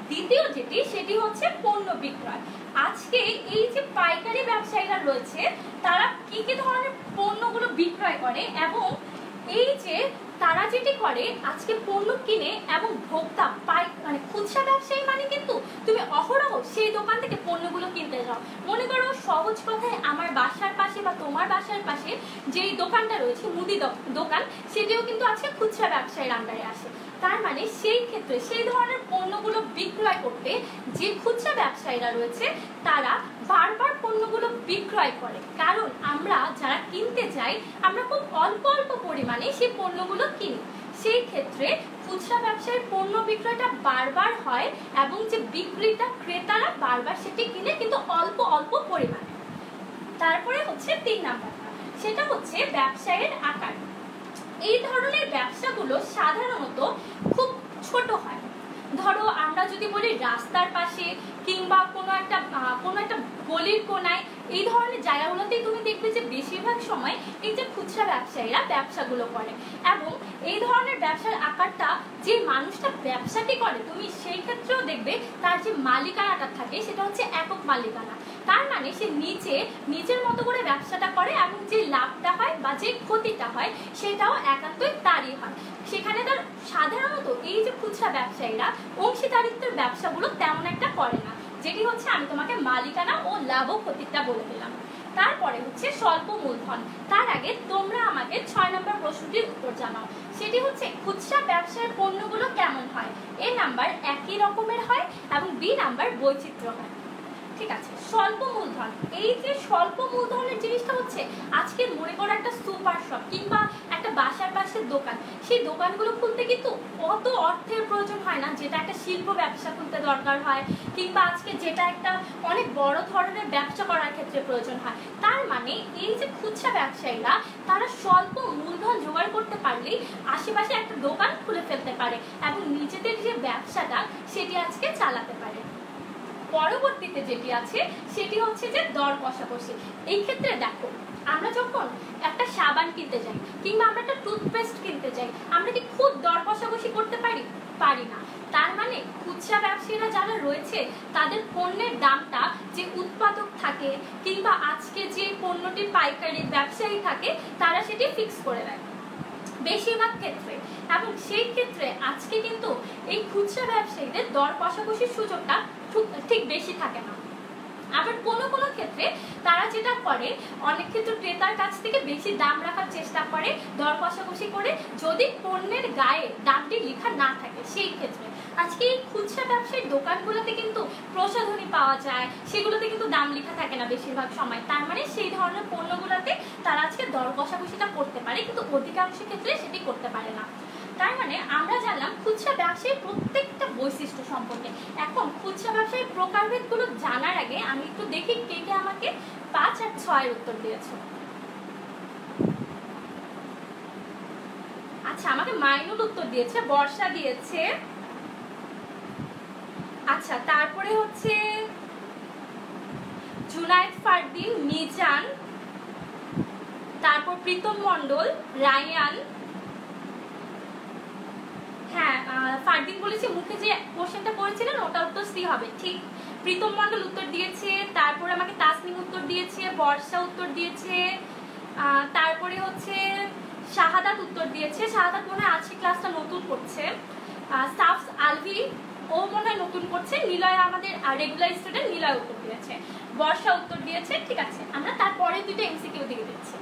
দ্বিতীয় যেটি, সেটি হচ্ছে পণ্য বিক্রয়। আজকে এই যে পাইকারি ব্যবসায়ীরা রয়েছে, তারা কি কি ধরনের পণ্যগুলো বিক্রয় করে, এবং এই যে তারা যেটি করে আজকে পণ্য কিনে এবং ভোক্তা মানে খুচরা ব্যবসায়ী মানে কিন্তু তুমি অহরহ সেই দোকান থেকে পণ্যগুলো কিনতে যাও। মনে করো সহজ কথায় আমার বাসার পাশে বা তোমার বাসার পাশে যেই দোকানটা রয়েছে মুদি দোকান, সেটিও কিন্তু আজকে খুচরা ব্যবসায়ীর আন্ডারে আসে। তার মানে সেই ক্ষেত্রে সেই ধরনের পণ্যগুলো বিক্রয় করতে যে খুচরা ব্যবসায়ীরা রয়েছে তারা বারবার পণ্যগুলো বিক্রয় করে, কারণ আমরা যারা কিনতে যাই আমরা খুব অল্প অল্প পরিমাণে সেই পণ্যগুলো কিনি। সেই ক্ষেত্রে খুচরা ব্যবসায়ীর পণ্য বিক্রয়টা বারবার হয় এবং যে বিক্রেতা ক্রেতারা বারবার সেটি কিনে, কিন্তু অল্প অল্প পরিমাণে। তারপরে হচ্ছে 3 নাম্বারটা, সেটা হচ্ছে ব্যবসায়ের আকার। এই ধরনের ব্যবসাগুলো সাধারণত খুব ছোট হয়। ধরো আমরা যদি বলি রাস্তার পাশে কিংবা কোনো একটা গলির কোনায়, এই ধরনের জায়গাগুলোতেই তুমি দেখবে যে বেশিরভাগ সময় এই যে খুচরা ব্যবসায়ীরা ব্যবসাগুলো করে, এবং এই ধরনের ব্যবসার আকারটা যে মানুষটা ব্যবসাটি করে তুমি সেই ক্ষেত্রেও দেখবে তার যে মালিকানাটা থাকে সেটা হচ্ছে একক মালিকানা। তার মানে সে নিজের মতো করে ব্যবসাটা করে এবং যে লাভটা হয় বা যে ক্ষতিটা হয় সেটাও একান্তই তারই হয়। সেখানে তার সাধারণত এই যে খুচরা ব্যবসায়ীরা অংশীদারিত্বের ব্যবসাগুলো তেমন একটা করে না, যেটি হচ্ছে আমি তোমাকে মালিকানা ও লাভ ও ক্ষতিটা বলে দিলাম। তারপরে হচ্ছে স্বল্প মূলধন। তার আগে তোমরা আমাকে 6 নম্বর প্রশ্নটির উত্তর জানাও, সেটি হচ্ছে খুচরা ব্যবসায়ের পণ্যগুলো কেমন হয়? এ নাম্বার একই রকমের হয় এবং বি নাম্বার বৈচিত্র্য হয়। ঠিক আছে, স্বল্প মূলধন। এই যে স্বল্প মূলধনের জিনিসটা হচ্ছে আজকে মনে করো একটা সুপার শপ কিংবা একটা বাসার পাশের দোকান, সেই দোকানগুলো খুলতে কিন্তু অত অর্থের প্রয়োজন হয় না যেটা একটা শিল্প ব্যবসা খুলতে দরকার হয়, কিংবা আজকে যেটা একটা অনেক বড় ধরনের ব্যবসা করার ক্ষেত্রে প্রয়োজন হয়। তার মানে এই যে খুচরা ব্যবসায়ীরা তারা স্বল্প মূলধন জোগাড় করতে পারলেই আশেপাশে একটা দোকান খুলে ফেলতে পারে এবং নিজেদের যে ব্যবসাটা সেটি আজকে চালাতে পারে। পরবর্তীতে যেটি আছে সেটি হচ্ছে যে দর কষাকষি। এই ক্ষেত্রে দেখো আমরা যখন একটা সাবান কিনতে যাই কিংবা আমরা একটা টুথপেস্ট কিনতে যাই, আমরা কি খুব দর কষাকষি করতে পারি না। তার মানে খুচরা ব্যবসায়ীরা যারা রয়েছে তাদের পণ্যের দামটা যে উৎপাদক থাকে কিংবা আজকে যে পণ্যটির পাইকারি ব্যবসায়ী থাকে তারা সেটি ফিক্স করে দেয় বেশিরভাগ ক্ষেত্রে, এবং সেই ক্ষেত্রে আজকে কিন্তু এই খুচরা ব্যবসায়ীদের দর কষাকষির সুযোগটা ঠিক বেশি থাকে না। আবার কোনো কোনো ক্ষেত্রে তারা যেটা করে অনেক ক্ষেত্রে ক্রেতার কাছ থেকে বেশি দাম রাখার চেষ্টা করে দর কষাকষি করে, যদি পণ্যের গায়ে দামটি লেখা না থাকে সেই ক্ষেত্রে। আজকে এই খুচরা ব্যবসায়ীর দোকানগুলোতে কিন্তু প্রসাধনী পাওয়া যায়, সেগুলোতে কিন্তু দাম লেখা থাকে না বেশিরভাগ সময়। তার মানে সেই ধরনের পণ্যগুলোতে তারা আজকে দর কষাকষিটা করতে পারে, কিন্তু অধিকাংশ ক্ষেত্রে সেটি করতে পারে না। তার মানে আমরা জানলাম খুচরা ব্যবসায়ীর প্রত্যেকটা বৈশিষ্ট্য সম্পর্কে। এখন খুচরা ব্যবসায়ীর প্রকারভেদগুলো জানার আগে আমি একটু দেখি কে কে আমাকে 5 আর 6 উত্তর দিয়েছে। আচ্ছা, আমাকে মাইনুল উত্তর দিয়েছে, বর্ষা দিয়েছে, আচ্ছা তারপরে হচ্ছে জুনায়েদ ফারদিন, মিজান, তারপর প্রীতম মণ্ডল, রায়ান, হ্যাঁ ফারদিন বলেছে হচ্ছে মুখে যে কোশ্চেনটা করেছিলেন ওটা উত্তর সি হবে। ঠিক, প্রীতম মণ্ডল উত্তর দিয়েছে, তারপরে আমাকে তাসনিম উত্তর দিয়েছে, বর্ষা উত্তর দিয়েছে, তারপরে হচ্ছে শাহাদাত উত্তর দিয়েছে। শাহাদাত মনে হয় আজকে ক্লাসটা নতুন করছে। সাফস আলভি ও মনে হয় নতুন করছে। নিলয় আমাদের রেগুলার স্টুডেন্ট, নিলয় উত্তর দিয়েছে, বর্ষা উত্তর দিয়েছে। ঠিক আছে, আমরা তারপরে দুটো এমসিকিউ দিয়ে দিচ্ছি।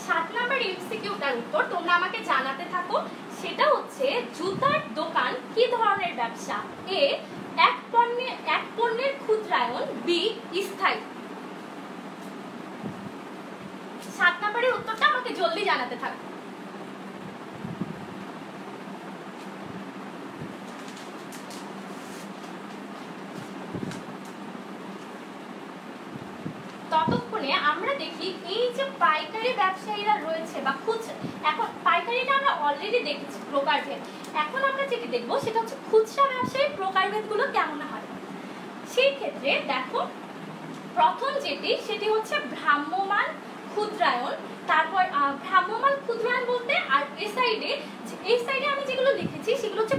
7 নম্বর এমসিকিউটার উত্তর তোমরা আমাকে জানাতে থাকো। সেটা হচ্ছে জুতার দোকান কি ধরনের ব্যবসা? এ এক পণ্যের ক্ষুদ্রায়ন, বি স্থায়ী। 7 নম্বরের উত্তরটা আমাকে জলদি জানাতে থাকো। ততক্ষণে আমরা দেখি এই যে পাইকারি ব্যবসায়ীরা রয়েছে বা খুচরা, এখন পাইকারিটা আমরা অলরেডি দেখেছি প্রকারভেদ, এখন আমরা যেটি দেখবো সেটা হচ্ছে খুচরা ব্যবসায়ী প্রকারভেদগুলো কেমন হয়। সেই ক্ষেত্রে দেখো প্রথম যেটি সেটি হচ্ছে ভ্রাম্যমাণ ক্ষুদ্রায়ন। তারপর ভ্রাম্যমাণ ক্ষুদ্রায়ন বলতে, আর এই সাইডে আমি যেগুলো লিখেছি সেগুলো হচ্ছে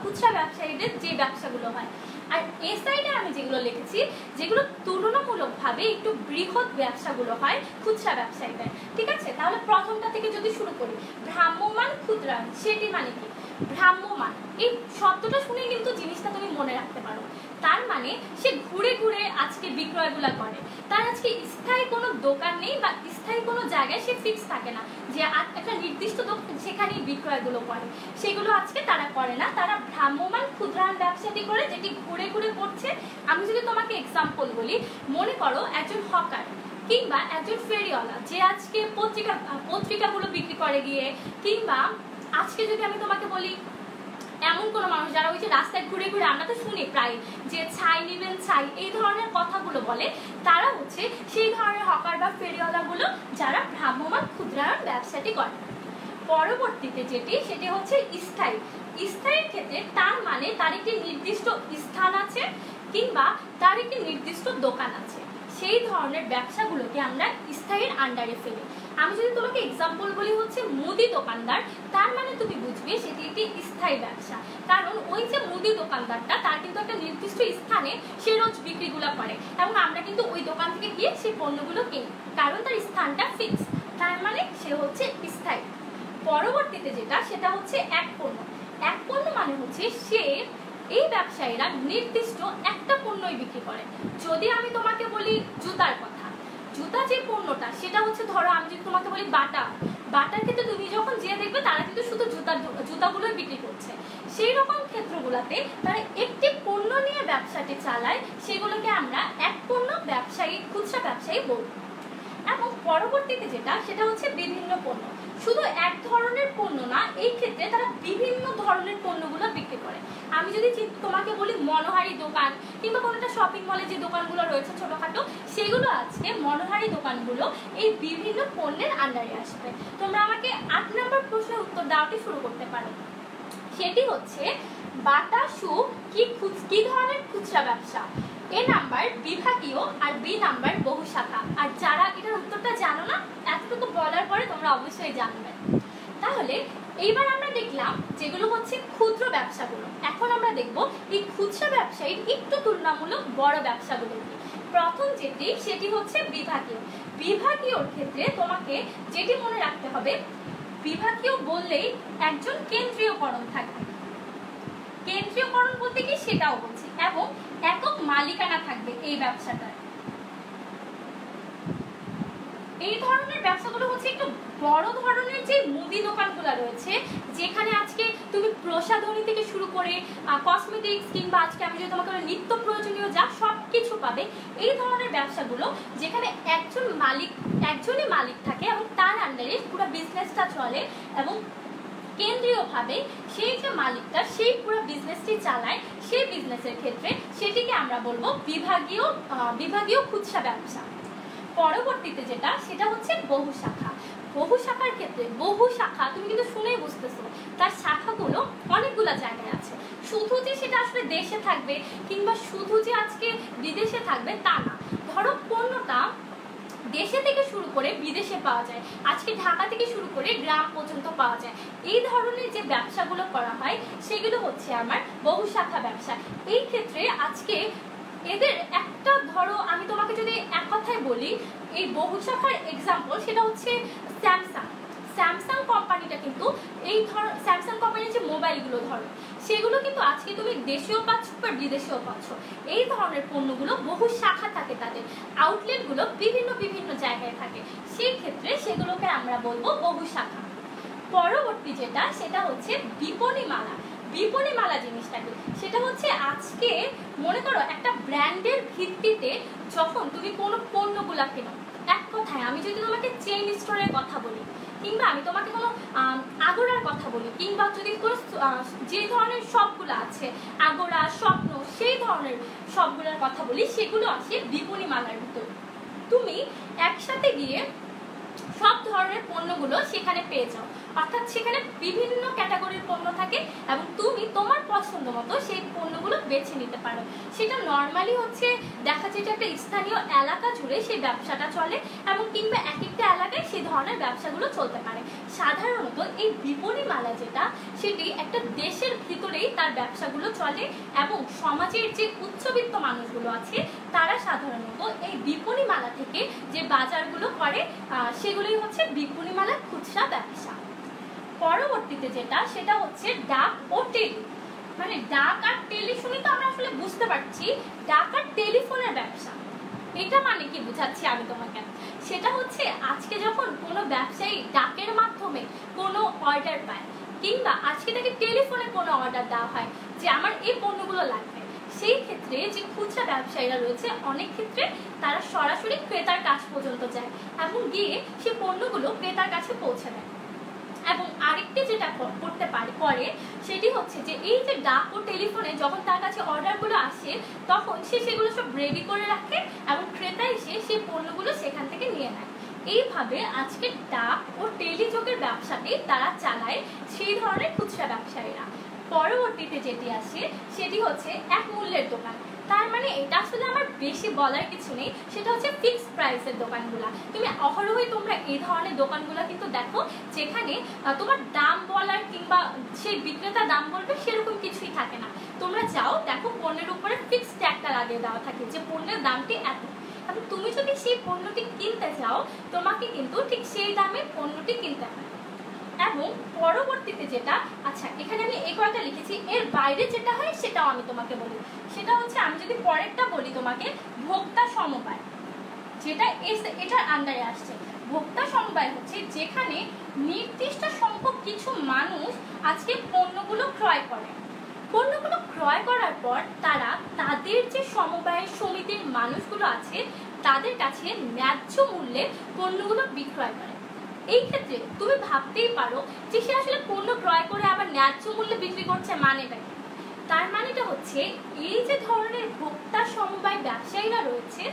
খুচরা ব্যবসায়ীদের যে ব্যবসাগুলো হয়। আর এই সাইডে আমি যেগুলো লিখেছি যেগুলো তুলনামূলকভাবে একটু বৃহৎ ব্যবসাগুলো হয় খুচরা ব্যবসায়ীদের। ঠিক আছে, তাহলে প্রথমটা থেকে যদি শুরু করি, ভ্রাম্যমাণ ক্ষুদ্রায়ন সেটি মানে কি? ভ্রাম্যমাণ এই শব্দটা শুনে কিন্তু জিনিসটা তুমি মনে রাখতে পারো। তার মানে সে ঘুরে ঘুরে আজকে বিক্রয়গুলো করে, তার আজকে স্থায়ী কোনো দোকান নেই বা স্থায়ী কোনো জায়গায় সে ফিক্স থাকে না যে একটা নির্দিষ্ট সেখানেই বিক্রয়গুলো করে, সেগুলো আজকে তারা করে না। তারা ভ্রাম্যমাণ ক্ষুদ্রায়ন ব্যবসাটি করে, যেটি ঘুরে ঘুরে করছে। আমি যদি তোমাকে এক্সাম্পল বলি, মনে করো একজন হকার কিংবা একজন ফেরিওয়ালা যে আজকে পত্রিকাগুলো বিক্রি করে গিয়ে, কিংবা আজকে যদি আমি তোমাকে বলি এমন কোনো মানুষ যারা ওই যে রাস্তায় ঘুরে ঘুরে, আমরা তো শুনি প্রায় যে ছাই নিবেন ছাই, এই ধরনের কথাগুলো বলে, তারা হচ্ছে সেই ধরনের হকার বা ফেরিওয়ালাগুলো যারা ভ্রাম্যমাণ ক্ষুদ্রায়ন ব্যবসাটি করে। পরবর্তীতে যেটি সেটি হচ্ছে স্থায়ী। স্থায়ীর ক্ষেত্রে তার মানে তার একটি নির্দিষ্ট স্থান আছে কিংবা তার একটি নির্দিষ্ট দোকান আছে, সেই ধরনের ব্যবসাগুলোকে আমরা স্থায়ীর আন্ডারে ফেলি। আমি যদি তোমাকে এক্সাম্পল বলি হচ্ছে মুদি দোকানদার, তার মানে তুমি বুঝবে সেটি একটি স্থায়ী ব্যবসা, কারণ ওই যে মুদি দোকানদারটা তার কিন্তু একটা নির্দিষ্ট স্থানে সে রোজ বিক্রিগুলো করে এবং আমরা কিন্তু ওই দোকান থেকে গিয়ে সেই পণ্যগুলো কিনি, কারণ তার স্থানটা ফিক্স, তার মানে সে হচ্ছে স্থায়ী। পরবর্তীতে যেটা সেটা হচ্ছে এক পণ্য। এক পণ্য মানে হচ্ছে সে, এই ব্যবসায়ীরা নির্দিষ্ট একটা পণ্যই বিক্রি করে। যদি আমি তোমাকে বলি জুতার কথা, জুতা যে পণ্যটা সেটা হচ্ছে, ধরো আমি যদি তোমাকে বলি বাটার ক্ষেত্রে তুমি যখন যে দেখবে তারা কিন্তু শুধু জুতাগুলোই বিক্রি করছে। সেই রকম ক্ষেত্রগুলোতে তারা একটি পণ্য নিয়ে ব্যবসাটি চালায়, সেগুলোকে আমরা এক পণ্য ব্যবসায়ী, খুচরা ব্যবসায়ী বলবো। এবং পরবর্তীতে যেটা সেটা হচ্ছে বিভিন্ন পণ্য। শুধু এক ধরনের পণ্য না, এই ক্ষেত্রে তারা বিভিন্ন ধরনের পণ্যগুলো বিক্রি করে। আমি যদি তোমাকে বলি মনোহারি দোকান কিংবা কোনো একটা শপিং মলে যে দোকানগুলো রয়েছে ছোটখাটো, সেগুলো আজকে মনোহারি দোকানগুলো এই বিভিন্ন পণ্যের আন্ডারে আসবে। তোমরা আমাকে 8 নম্বর প্রশ্নের উত্তর দেওয়াটি শুরু করতে পারো। সেটি হচ্ছে বাটা শু কি ধরনের খুচরা ব্যবসা? এ নাম্বার বিভাগীয় আর বি নাম্বার বহু শাখা। আর যারা এটার উত্তরটা জানো না, এতটুকু বলার পরে তোমরা অবশ্যই জানবে। তাহলে এইবার আমরা দেখলাম যেগুলো হচ্ছে ক্ষুদ্র ব্যবসাগুলো। এখন আমরা দেখব এই খুচরা ব্যবসায়ীর একটু তুলনামূলক বড় ব্যবসাগুলো কি। প্রথম যেটি সেটি হচ্ছে বিভাগীয়। বিভাগীয়র ক্ষেত্রে তোমাকে যেটি মনে রাখতে হবে, বিভাগীয় বললেই একজন কেন্দ্রীয়করণ থাকবে। কেন্দ্রীয়করণ বলতে কি সেটাও বলছি, এবং একক মালিকানা থাকবে এই ব্যবসাটার। এই ধরনের ব্যবসাগুলো হচ্ছে একটু বড় ধরনের যে মুদি দোকানগুলো রয়েছে, যেখানে আজকে তুমি প্রসাধনী থেকে শুরু করে কসমেটিক্স কিংবা আজকে আমি যদি তোমাকে নিত্য প্রয়োজনীয় যা সবকিছু পাবে, এই ধরনের ব্যবসাগুলো যেখানে একজনই মালিক থাকে এবং তার আন্ডারে পুরো বিজনেসটা চলে এবং কেন্দ্রীয়ভাবে সেই যে মালিকটা সেই পুরো বিজনেসটি চালায়, সেই বিজনেসের ক্ষেত্রে সেটিকে আমরা বলবো বিভাগীয় খুচরা ব্যবসা। পরবর্তীতে যেটা সেটা হচ্ছে বহু শাখা। বহু শাখার ক্ষেত্রে, বহু শাখা তুমি কিন্তু শুনেই বুঝতেছো, তার শাখাগুলো অনেকগুলো জায়গায় আছে। শুধু যে সেটা আসলে দেশে থাকবে কিংবা শুধু যে আজকে বিদেশে থাকবে তা না। ধরো পণ্যটা দেশে থেকে শুরু করে বিদেশে পাওয়া যায়, আজকে ঢাকা থেকে শুরু করে গ্রাম পর্যন্ত পাওয়া যায়। এই ধরনের যে ব্যবসাগুলো করা হয় সেগুলো হচ্ছে আমার বহুশাখা ব্যবসা। এই ক্ষেত্রে আজকে এদের একটা ধরো আমি তোমাকে যদি এক কথায় বলি এই বহুশাখার এক্সাম্পল, সেটা হচ্ছে স্যামসাং। স্যামসাং কোম্পানিটা কিন্তু এই স্যামসাং কোম্পানির যে মোবাইলগুলো ধরো সেগুলো কিন্তু আজকে তুমি দেশেও পাচ্ছ বা বিদেশেও পাচ্ছ। এই ধরনের পণ্যগুলো বহু শাখা থাকে, তাদের আউটলেটগুলো বিভিন্ন বিভিন্ন জায়গায় থাকে, সেই ক্ষেত্রে সেগুলোকে আমরা বলবো বহু শাখা। পরবর্তী যেটা সেটা হচ্ছে বিপণী মালা। বিপণী মালা জিনিসটাকে সেটা হচ্ছে আজকে মনে করো একটা ব্র্যান্ডের ভিত্তিতে যখন তুমি কোনো পণ্যগুলা কেনো, এক কথায় আমি যদি তোমাকে চেইন স্টোরের কথা বলি, কিংবা আমি তোমাকে কোনো আগোরার কথা বলি, কিংবা যদি কোনো যে ধরনের শপগুলো আছে আগোরা, স্বপ্ন, সেই ধরনের শপগুলোর কথা বলি, সেগুলো আসে বিপণী মালার ভিতরে। তুমি একসাথে গিয়ে সব ধরনের পণ্যগুলো সেখানে পেয়ে যাও, অর্থাৎ সেখানে বিভিন্ন ক্যাটাগরির পণ্য থাকে এবং তুমি তোমার পছন্দ মতো সেই পণ্যগুলো বেছে নিতে পারো। সেটা নর্মালি হচ্ছে দেখা যায় যে একটা স্থানীয় এলাকা জুড়ে সেই ব্যবসাটা চলে এবং কিংবা এক একটা এলাকায় সেই ধরনের ব্যবসাগুলো চলতে পারে। সাধারণত এই বিপণী মালা যেটা সেটি একটা দেশের ভিতরেই তার ব্যবসাগুলো চলে এবং সমাজের যে উচ্চবিত্ত মানুষগুলো আছে তারা সাধারণত এই বিপণী মালা থেকে যে বাজারগুলো করে সেগুলোই হচ্ছে বিপণী মালা খুচরা ব্যবসা। পরবর্তীতে যেটা সেটা হচ্ছে ডাক ও টেলি। মানে ডাক আর টেলি শুনে তো আমরা আসলে বুঝতে পারছি ডাক আর টেলিফোনের ব্যবসা। এটা মানে কি বুঝাচ্ছি আমি তোমাকে, সেটা হচ্ছে আজকে যখন কোনো ব্যবসায়ী ডাকের মাধ্যমে কোনো অর্ডার পায়, কিংবা আজকে তাকে টেলিফোনে কোনো অর্ডার দেওয়া হয় যে আমার এই পণ্যগুলো লাগবে, সেই ক্ষেত্রে যে খুচরা ব্যবসায়ীরা রয়েছে অনেক ক্ষেত্রে তারা সরাসরি ক্রেতার কাছ পর্যন্ত যায় এবং গিয়ে সেই পণ্যগুলো ক্রেতার কাছে পৌঁছে দেয়। এবং আরেকটি যেটা করতে পারে সেটি হচ্ছে যে এই যে ডাক ও টেলিফোনে যখন তার কাছে অর্ডারগুলো আসে তখন সে সেগুলো সব রেডি করে রাখে এবং ক্রেতা এসে সেই পণ্যগুলো সেখান থেকে নিয়ে নেয়। এইভাবে আজকে ডাক ও টেলিযোগের ব্যবসাটি তারা চালায় সেই ধরনের খুচরা ব্যবসায়ীরা। পরবর্তীতে যেটি আসে সেটি হচ্ছে এক মূল্যের দোকান। তার মানে এটা আসলে আমার বেশি বলার কিছু নেই, সেটা হচ্ছে ফিক্সড প্রাইসের দোকানগুলা। তুমি অহরহই তোমরা এই ধরনের দোকানগুলো কিন্তু দেখো যেখানে তোমার দাম বলার কিংবা সেই বিক্রেতা দাম বলবে সেরকম কিছুই থাকে না। তোমরা যাও দেখো পণ্যের উপরে ফিক্সড ট্যাগটা লাগিয়ে দেওয়া থাকে যে পণ্যের দামটি এত, এবং তুমি যদি সেই পণ্যটি কিনতে চাও তোমাকে কিন্তু ঠিক সেই দামে পণ্যটি কিনতে হয়। এবং পরবর্তীতে যেটা আচ্ছা এখানে আমি এই কয়েকটা লিখেছি, এর বাইরে যেটা হয় সেটাও আমি তোমাকে বলি। সেটা হচ্ছে আমি যদি পরেরটা বলি তোমাকে ভোক্তা সমবায়, যেটা এটার আন্ডারে আসছে। ভোক্তা সমবায় হচ্ছে যেখানে নির্দিষ্ট সংখ্যক কিছু মানুষ আজকে পণ্যগুলো ক্রয় করে। পণ্যগুলো ক্রয় করার পর তারা তাদের যে সমবায়ের সমিতির মানুষগুলো আছে তাদের কাছে ন্যায্য মূল্যে পণ্যগুলো বিক্রয় করে। এই ক্ষেত্রে তুমি ভাবতেই পারো যে সে আসলে পণ্য ক্রয় করে আবার ন্যায্য মূল্যে বিক্রি করছে, মানেটা কি? তার মানেটা হচ্ছে এই যে ধরনের ভোক্তা সমবায় ব্যবসায়ীরা রয়েছে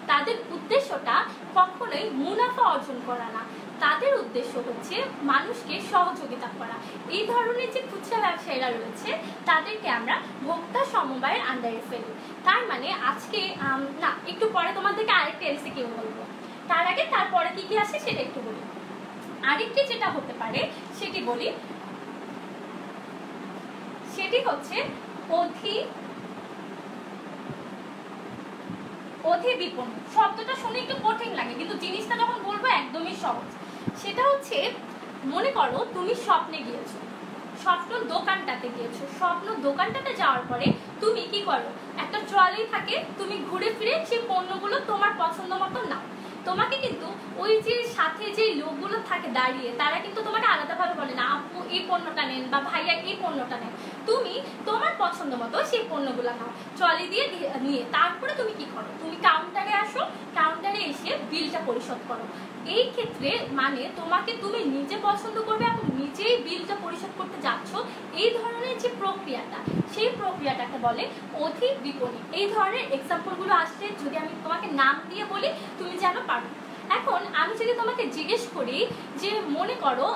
তাদের উদ্দেশ্যটা কখনোই মুনাফা অর্জন করা না, তাদের উদ্দেশ্য হচ্ছে মানুষকে সহযোগিতা করা। এই ধরনের যে খুচরা ব্যবসায়ীরা রয়েছে তাদেরকে আমরা ভোক্তা সমবায়ের আন্ডারে ফেলি। তার মানে আজকে না একটু পরে তোমাদেরকে আরেকটা এমসিকিউ বলবো, তার আগে তারপরে কি কি আসে সেটা একটু বলি। আরেকটি যেটা হতে পারে সেটি বলি, সেটি হচ্ছে অধিবিপণন। শব্দটা শুনে একটু কঠিন লাগে কিন্তু জিনিসটা যখন বলবো একদমই সহজ। সেটা হচ্ছে মনে করো তুমি স্বপ্নে গিয়েছো, স্বপ্ন দোকানটাতে গিয়েছো, স্বপ্ন দোকানটাতে যাওয়ার পরে তুমি কি করো, একটা ট্রলি থাকে, তুমি ঘুরে ফিরে সেই পণ্যগুলো তোমার পছন্দ মতো নাও। তোমাকে কিন্তু ওই যে সাথে যে লোকগুলো থাকে দাঁড়িয়ে তারা কিন্তু তোমাকে আলাদাভাবে বলে না আপু এই পণ্যটা নেন বা ভাইয়া এই পণ্যটা নেন, তুমি তোমার পছন্দ মতো সেই পণ্যগুলো নাও, ট্রলি দিয়ে নিয়ে তারপরে তুমি কি করো, তুমি কাউন্টারে আসো, কাউন্টারে এসে বিলটা পরিশোধ করো। এই ক্ষেত্রে মানে তোমাকে তুমি নিজে পছন্দ করবে এবং নিজেই বিলটা পরিশোধ করতে যাচ্ছ, এই ধরনের যে প্রক্রিয়াটা সেই প্রক্রিয়াটাকে বলে অধিবিপণী। এই ধরনের এক্সাম্পলগুলো আসলে যদি আমি তোমাকে নাম দিয়ে বলি তুমি যেন পারো। এখন আমি যদি তোমাকে জিজ্ঞেস করি যে মনে করো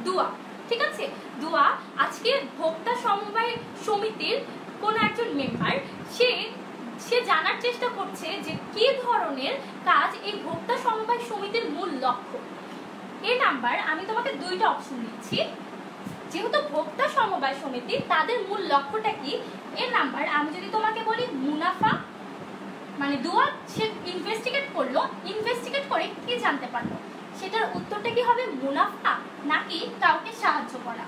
দুয়া, ঠিক আছে, দুয়া আজকে ভোক্তা সমবায় সমিতির কোন একজন মেম্বার, সে সে জানার চেষ্টা করছে যে কি ধরনের কাজ এই ভোক্তা সমবায় সমিতির মূল লক্ষ্য। এ নাম্বার আমি তোমাকে দুইটা অপশন দিচ্ছি। যেহেতু ভোক্তা সমবায় সমিতি তাদের মূল লক্ষ্যটা কি, এর নাম্বার আমি যদি তোমাকে বলি মুনাফা, মানে দুয়া সে ইনভেস্টিগেট করলো, ইনভেস্টিগেট করে কি জানতে পারলো, সেটার উত্তরটা কি হবে মুনাফা নাকি কাউকে সাহায্য করা।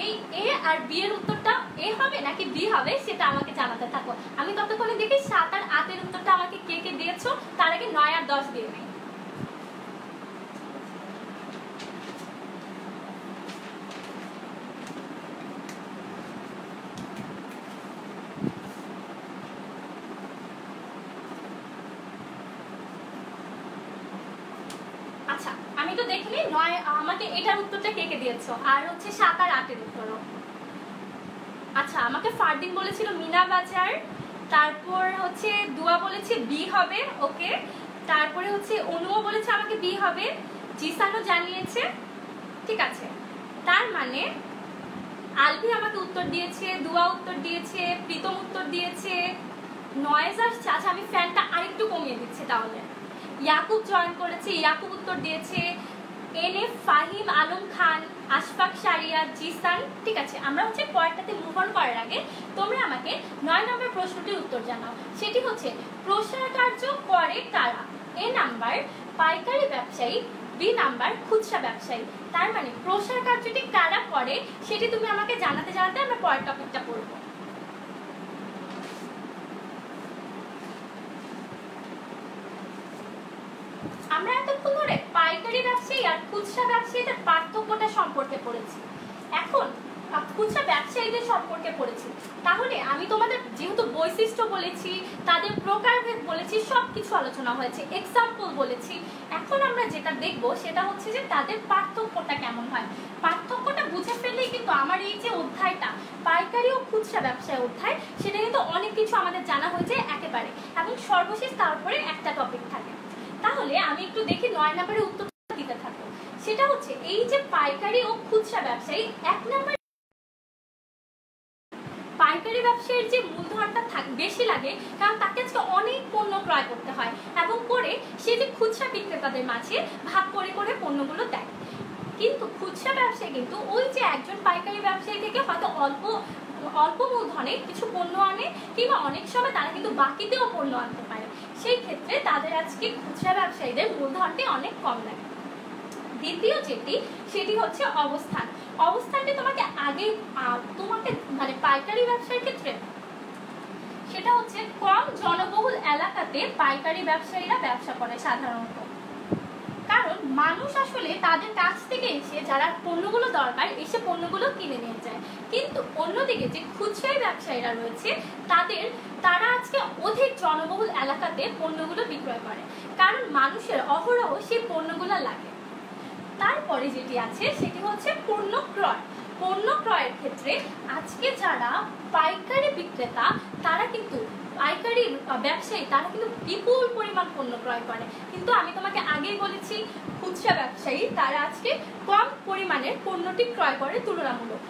এই এ আর বি এর উত্তরটা এ হবে নাকি বি হবে সেটা আমাকে জানাতে থাকো। আমি ততক্ষণে দেখি 7 আর 8 এর উত্তরটা আমাকে কে কে দিয়েছো, তার আগে 9 আর 10 দিয়ে নেই। আচ্ছা আমি তো দেখিনি 9 আমাকে এটার উত্তরটা কে কে দিয়েছো, আর হচ্ছে 7 আর 8 এর উত্তরও। আচ্ছা আমাকে ফারদিন বলেছিল মিনা বাজার, তারপর হচ্ছে দুয়া বলেছে বি হবে, ওকে। তারপরে হচ্ছে অনুও বলেছে আমাকে বি হবে, জিসানও জানিয়েছে, ঠিক আছে। তার মানে আলভি আমাকে উত্তর দিয়েছে, দুয়া উত্তর দিয়েছে, প্রীতম উত্তর দিয়েছে, নয়েজ আসছে। আচ্ছা আমি ফ্যানটা আরেকটু কমিয়ে দিচ্ছি তাহলে। ইয়াকুব জয়েন করেছে, ইয়াকুব উত্তর দিয়েছে, এনএফ ফাহিম আলম খান, আশফাক সারিয়া, জিসান, ঠিক আছে। আমরা হচ্ছে পয়েন্টটাতে মুভ অন করার আগে তোমরা আমাকে 9 নম্বর প্রশ্নটির উত্তর জানাও। সেটি হচ্ছে প্রসার কার্য করে কারা। এ নাম্বার পাইকারি ব্যবসায়ী, বি নাম্বার খুচরা ব্যবসায়ী। তার মানে প্রসার কার্যটি কারা করে সেটি তুমি আমাকে জানাতে জানাতে আমরা পরের টপিকটা পড়বো। আমরা এতক্ষণ ধরে পাইকারি ব্যবসায়ী আর খুচরা ব্যবসায়ীদের পার্থক্যটা সম্পর্কে পড়েছি, এখন খুচরা ব্যবসায়ীদের সম্পর্কে পড়েছি। তাহলে আমি তোমাদের যেহেতু বৈশিষ্ট্য বলেছি, তাদের প্রকারভেদ বলেছি, সবকিছু আলোচনা হয়েছে, এক্সাম্পল বলেছি। এখন আমরা যেটা দেখবো সেটা হচ্ছে যে তাদের পার্থক্যটা কেমন হয়। পার্থক্যটা বুঝে ফেললেই কিন্তু আমার এই যে অধ্যায়টা পাইকারি ও খুচরা ব্যবসায় অধ্যায়, সেটা কিন্তু অনেক কিছু আমাদের জানা হয়ে যায় একেবারে, এবং সর্বশেষ তারপরে একটা টপিক থাকে। তাহলে আমি একটু দেখি 9 নম্বরের উত্তর দিতে থাকবো। সেটা হচ্ছে এই যে পাইকারি ও খুচরা ব্যবসায়ী, 1 নম্বর পাইকারি ব্যবসায়ীর যে মূলধনটা বেশি লাগে, কারণ তাকে আজকে অনেক পণ্য ক্রয় করতে হয় এবং করে সে যে খুচরা বিক্রেতাদের মাঝে ভাগ করে করে পণ্যগুলো দেয়। কিন্তু খুচরা ব্যবসায়ী কিন্তু ওই যে একজন পাইকারি ব্যবসায়ী থেকে হয়তো অল্প মূলধনে কিছু পণ্য আনে, কিংবা অনেক সময় তারা কিন্তু বাকিতেও পণ্য আনতে পারে। সেই ক্ষেত্রে তাদের আজকে খুচরা ব্যবসায়ীদের মূলধনটি অনেক কম লাগে। দ্বিতীয় যেটি সেটি হচ্ছে অবস্থান। অবস্থানটি তোমাকে আগে তোমাকে মানে পাইকারি ব্যবসার ক্ষেত্রে সেটা হচ্ছে কম জনবহুল এলাকাতে পাইকারি ব্যবসায়ীরা ব্যবসা করে সাধারণত, কারণ মানুষ আসলে তাদের কাছ থেকে এসে যারা পণ্যগুলো দরকার এসে পণ্যগুলো কিনে নিয়ে যায়। কিন্তু অন্যদিকে যে খুচরা ব্যবসায়ীরা রয়েছে তারা আজকে অধিক জনবহুল এলাকাতে পণ্যগুলো বিক্রয় করে, কারণ মানুষের অহরহ সেই পণ্যগুলো লাগে। তারপরে যেটি আছে সেটি হচ্ছে পণ্য ক্রয়। পণ্য ক্রয়ের ক্ষেত্রে আজকে যারা পাইকারি বিক্রেতা তারা কিন্তু পাইকারি ব্যবসায়ী তারা কিন্তু বিপুল পরিমাণ পণ্য ক্রয় করে, কিন্তু আমি তোমাকে আগেই বলেছি খুচরা ব্যবসায়ী তারা আজকে কম পরিমাণের পণ্যটি ক্রয় করে তুলনামূলক,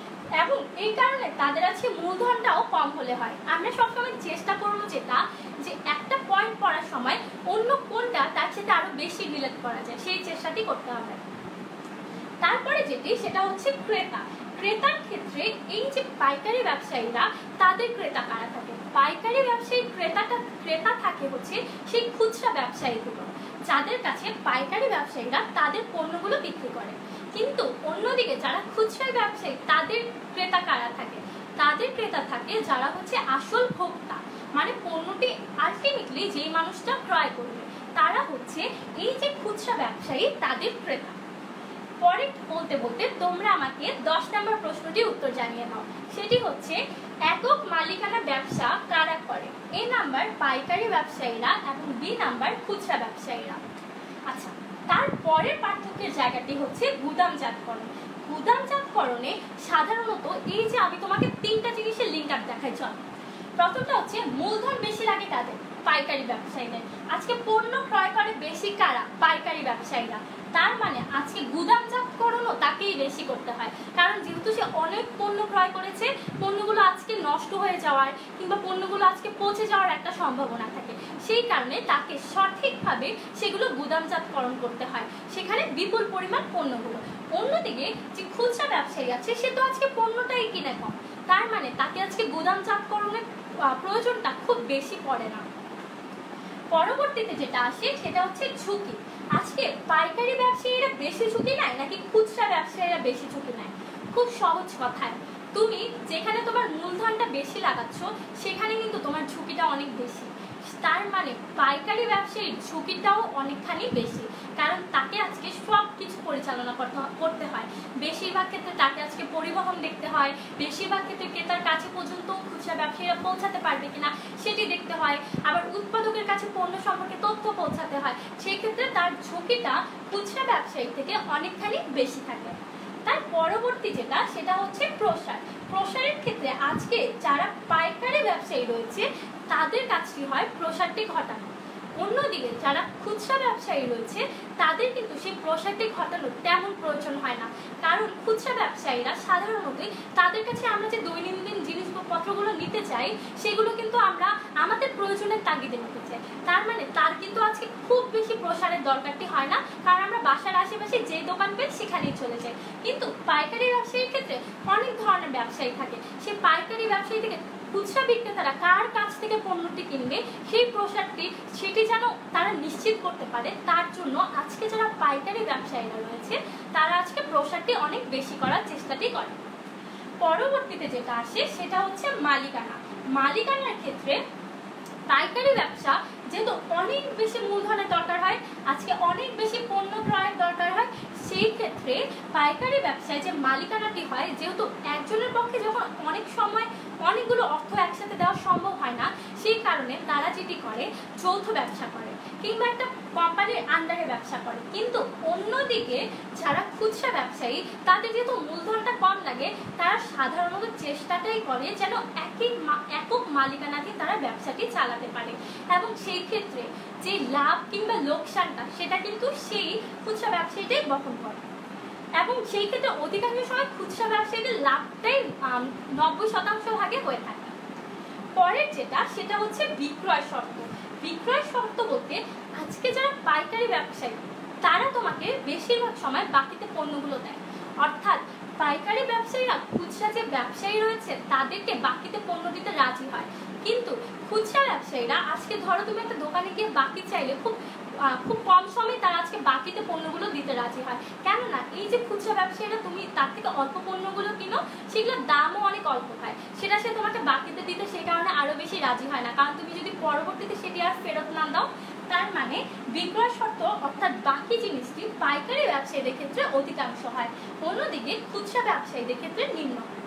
এবং এই কারণে তাদের আজকে মূলধনটাও কম হলে হয়। আমরা সবসময় চেষ্টা করবো যেটা যে একটা পয়েন্ট পড়ার সময় অন্য কোনটা তার সাথে আরো বেশি রিলেট করা যায় সেই চেষ্টাটি করতে হবে। তারপরে যেটি সেটা হচ্ছে ক্রেতা। ক্রেতার ক্ষেত্রে এই যে পাইকারি ব্যবসায়ীরা তাদের ক্রেতা কারা থাকে, পাইকারি ব্যবসায়ী ক্রেতা থাকে হচ্ছে সেই খুচরা ব্যবসায়ীগুলো যাদের কাছে পাইকারি ব্যবসায়ীরা তাদের পণ্যগুলো বিক্রি করে। কিন্তু অন্যদিকে যারা খুচরা ব্যবসায়ী তাদের ক্রেতা কারা থাকে, তাদের ক্রেতা থাকে যারা হচ্ছে আসল ভোক্তা, মানে পণ্যটি আলটিমেটলি যেই মানুষটা ক্রয় করবে তারা হচ্ছে এই যে খুচরা ব্যবসায়ী তাদের ক্রেতা। পরে বলতে বলতে তোমরা আমাকে 10 নম্বর প্রশ্নটির উত্তর জানিয়ে দাও। সেটি হচ্ছে একক মালিকানা ব্যবসা কারা করে। এ নাম্বার পাইকারি ব্যবসায়ীরা এবং বি নাম্বার খুচরা ব্যবসায়ীরা। আচ্ছা তারপরের পার্থক্যের জায়গাটি হচ্ছে গুদামজাতকরণ। গুদামজাতকরণে সাধারণত এই যে আমি তোমাকে 3টা জিনিসের লিঙ্ক আপ দেখাই। চল প্রথমটা হচ্ছে মূলধন বেশি লাগে কাদের, পাইকারি ব্যবসায়ীদের। আজকে পণ্য ক্রয় করে বেশি কারা? পাইকারি ব্যবসায়ীরা। তার মানে আজকে গুদামজাতকরণও তাকেই বেশি করতে হয়, কারণ যেহেতু সে অনেক পণ্য ক্রয় করেছে, পণ্যগুলো আজকে নষ্ট হয়ে যাওয়ার কিংবা পণ্যগুলো আজকে পচে যাওয়ার একটা সম্ভাবনা থাকে, সেই কারণে তাকে সঠিকভাবে সেগুলো গুদামজাতকরণ করতে হয়, সেখানে বিপুল পরিমাণ পণ্যগুলো। অন্যদিকে যে খুচরা ব্যবসায়ী আছে সে তো আজকে পণ্যটাই কিনে কম, তার মানে তাকে আজকে গুদামজাতকরণের প্রয়োজনটা খুব বেশি পড়ে না। পরবর্তীতে যেটা আসে সেটা হচ্ছে ঝুঁকি। আজকে পাইকারি ব্যবসায়ীরা বেশি ঝুঁকি নেয় নাকি খুচরা ব্যবসায়ীরা বেশি ঝুঁকি নেয়? খুব সহজ কথায়, তুমি যেখানে তোমার মূলধনটা বেশি লাগাচ্ছ সেখানে কিন্তু তোমার ঝুঁকিটা অনেক বেশি। তার মানে পাইকারি ব্যবসায়ীর ঝুঁকিটাও অনেকখানি বেশি, কারণ তাকে আজকে সব কিছু পরিচালনা করতে হয়। বেশিরভাগ ক্ষেত্রে তাকে আজকে পরিবহন দেখতে হয়, বেশিরভাগ ক্ষেত্রে ক্রেতার কাছে পর্যন্ত খুচরা ব্যবসায়ীরা পৌঁছাতে পারবে কিনা সেটি দেখতে হয়, আবার উৎপাদকের কাছে পণ্য সম্পর্কে তথ্য পৌঁছাতে হয়, সেক্ষেত্রে তার ঝুঁকিটা খুচরা ব্যবসায়ী থেকে অনেকখানি বেশি থাকে। তার পরবর্তী যেটা সেটা হচ্ছে প্রসার। প্রসারের ক্ষেত্রে আজকে যারা পাইকারি ব্যবসায়ী রয়েছে তাদের কাজটি হয় প্রসারটি ঘটানো। অন্যদিকে যারা খুচরা ব্যবসায়ী রয়েছে তাদের কিন্তু সেই প্রসারটি ঘটানোর তেমন প্রয়োজন হয় না, কারণ খুচরা ব্যবসায়ীরা সাধারণতই তাদের কাছে আমরা যে দৈনন্দিন জিনিসপত্রগুলো নিতে চাই সেগুলো কিন্তু আমরা আমাদের প্রয়োজনের তাগিদে নিতে চাই, তার মানে তার কিন্তু আজকে খুব বেশি প্রসারের দরকারটি হয় না, কারণ আমরা বাসার আশেপাশে যে দোকান পাই সেখানেই চলে যাই। কিন্তু পাইকারি ব্যবসায়ীর ক্ষেত্রে অনেক ধরনের ব্যবসায়ী থাকে, সেই পাইকারি ব্যবসায়ী থেকে খুচরা বিক্রেতারা কার কাছ থেকে পণ্যটি কিনবে সেই প্রসারটি সেটি যেন তারা নিশ্চিত করতে পারে, তার জন্য আজকে যারা পাইকারি ব্যবসায়ীরা রয়েছে তারা আজকে প্রসারটি অনেক বেশি করার চেষ্টাটি করে। পরবর্তীতে যেটা আসে সেটা হচ্ছে মালিকানা। মালিকানার ক্ষেত্রে পাইকারি ব্যবসা যেহেতু অনেক বেশি মূলধনের দরকার হয়, আজকে অনেক বেশি পণ্য ক্রয়ের দরকার হয়, সেই ক্ষেত্রে পাইকারি ব্যবসায় যে মালিকানাটি হয়, যেহেতু একজনের পক্ষে যখন অনেক সময় অনেকগুলো অর্থ একসাথে দেওয়া সম্ভব হয় না, সেই কারণে তারা যেটি করে যৌথ ব্যবসা করে কিংবা একটা কোম্পানির আন্ডারে ব্যবসা করে। কিন্তু অন্যদিকে যারা খুচরা ব্যবসায়ী তাদের যেহেতু মূলধনটা কম লাগে, তারা সাধারণত চেষ্টাটাই করে যেন একক মালিকানাতে তারা ব্যবসাটি চালাতে পারে, এবং সেই ক্ষেত্রে যে লাভ কিংবা লোকসানটা সেটা কিন্তু সেই খুচরা ব্যবসায়ীটাই বহন করে, এবং সেই ক্ষেত্রে অধিকাংশ সময় খুচরা ব্যবসায়ীদের লাভটাই 90% ভাগে হয়ে থাকে। পরের যেটা সেটা হচ্ছে বিক্রয় শর্ত। বিক্রয় শর্ত বলতে আজকে যারা পাইকারি ব্যবসায়ী তারা তোমাকে বেশিরভাগ সময় বাকিতে পণ্যগুলো দেয়, অর্থাৎ পাইকারি ব্যবসায়ীরা খুচরা যে ব্যবসায়ী রয়েছে তাদেরকে বাকিতে পণ্য দিতে রাজি হয়, কিন্তু খুচরা ব্যবসায়ীরা আজকে ধরো তুমি একটা দোকানে গিয়ে বাকি চাইলে খুব কম সময়ে তারা আজকে বাকিতে পণ্যগুলো দিতে রাজি হয়। কেননা এই যে খুচরা ব্যবসায়ীরা তুমি তার থেকে অল্প পণ্যগুলো কিনো, সেগুলোর দামও অনেক অল্প হয়, সেটা সে তোমাকে বাকিতে দিতে সেই কারণে আরো বেশি রাজি হয় না, কারণ তুমি যদি পরবর্তীতে সেটি আর ফেরত না দাও। তার মানে বিক্রয় শর্ত অর্থাৎ বাকি জিনিসটি পাইকারি ব্যবসায়ীদের ক্ষেত্রে অধিকাংশ হয়, অন্যদিকে খুচরা ব্যবসায়ীদের ক্ষেত্রে নিম্ন হয়।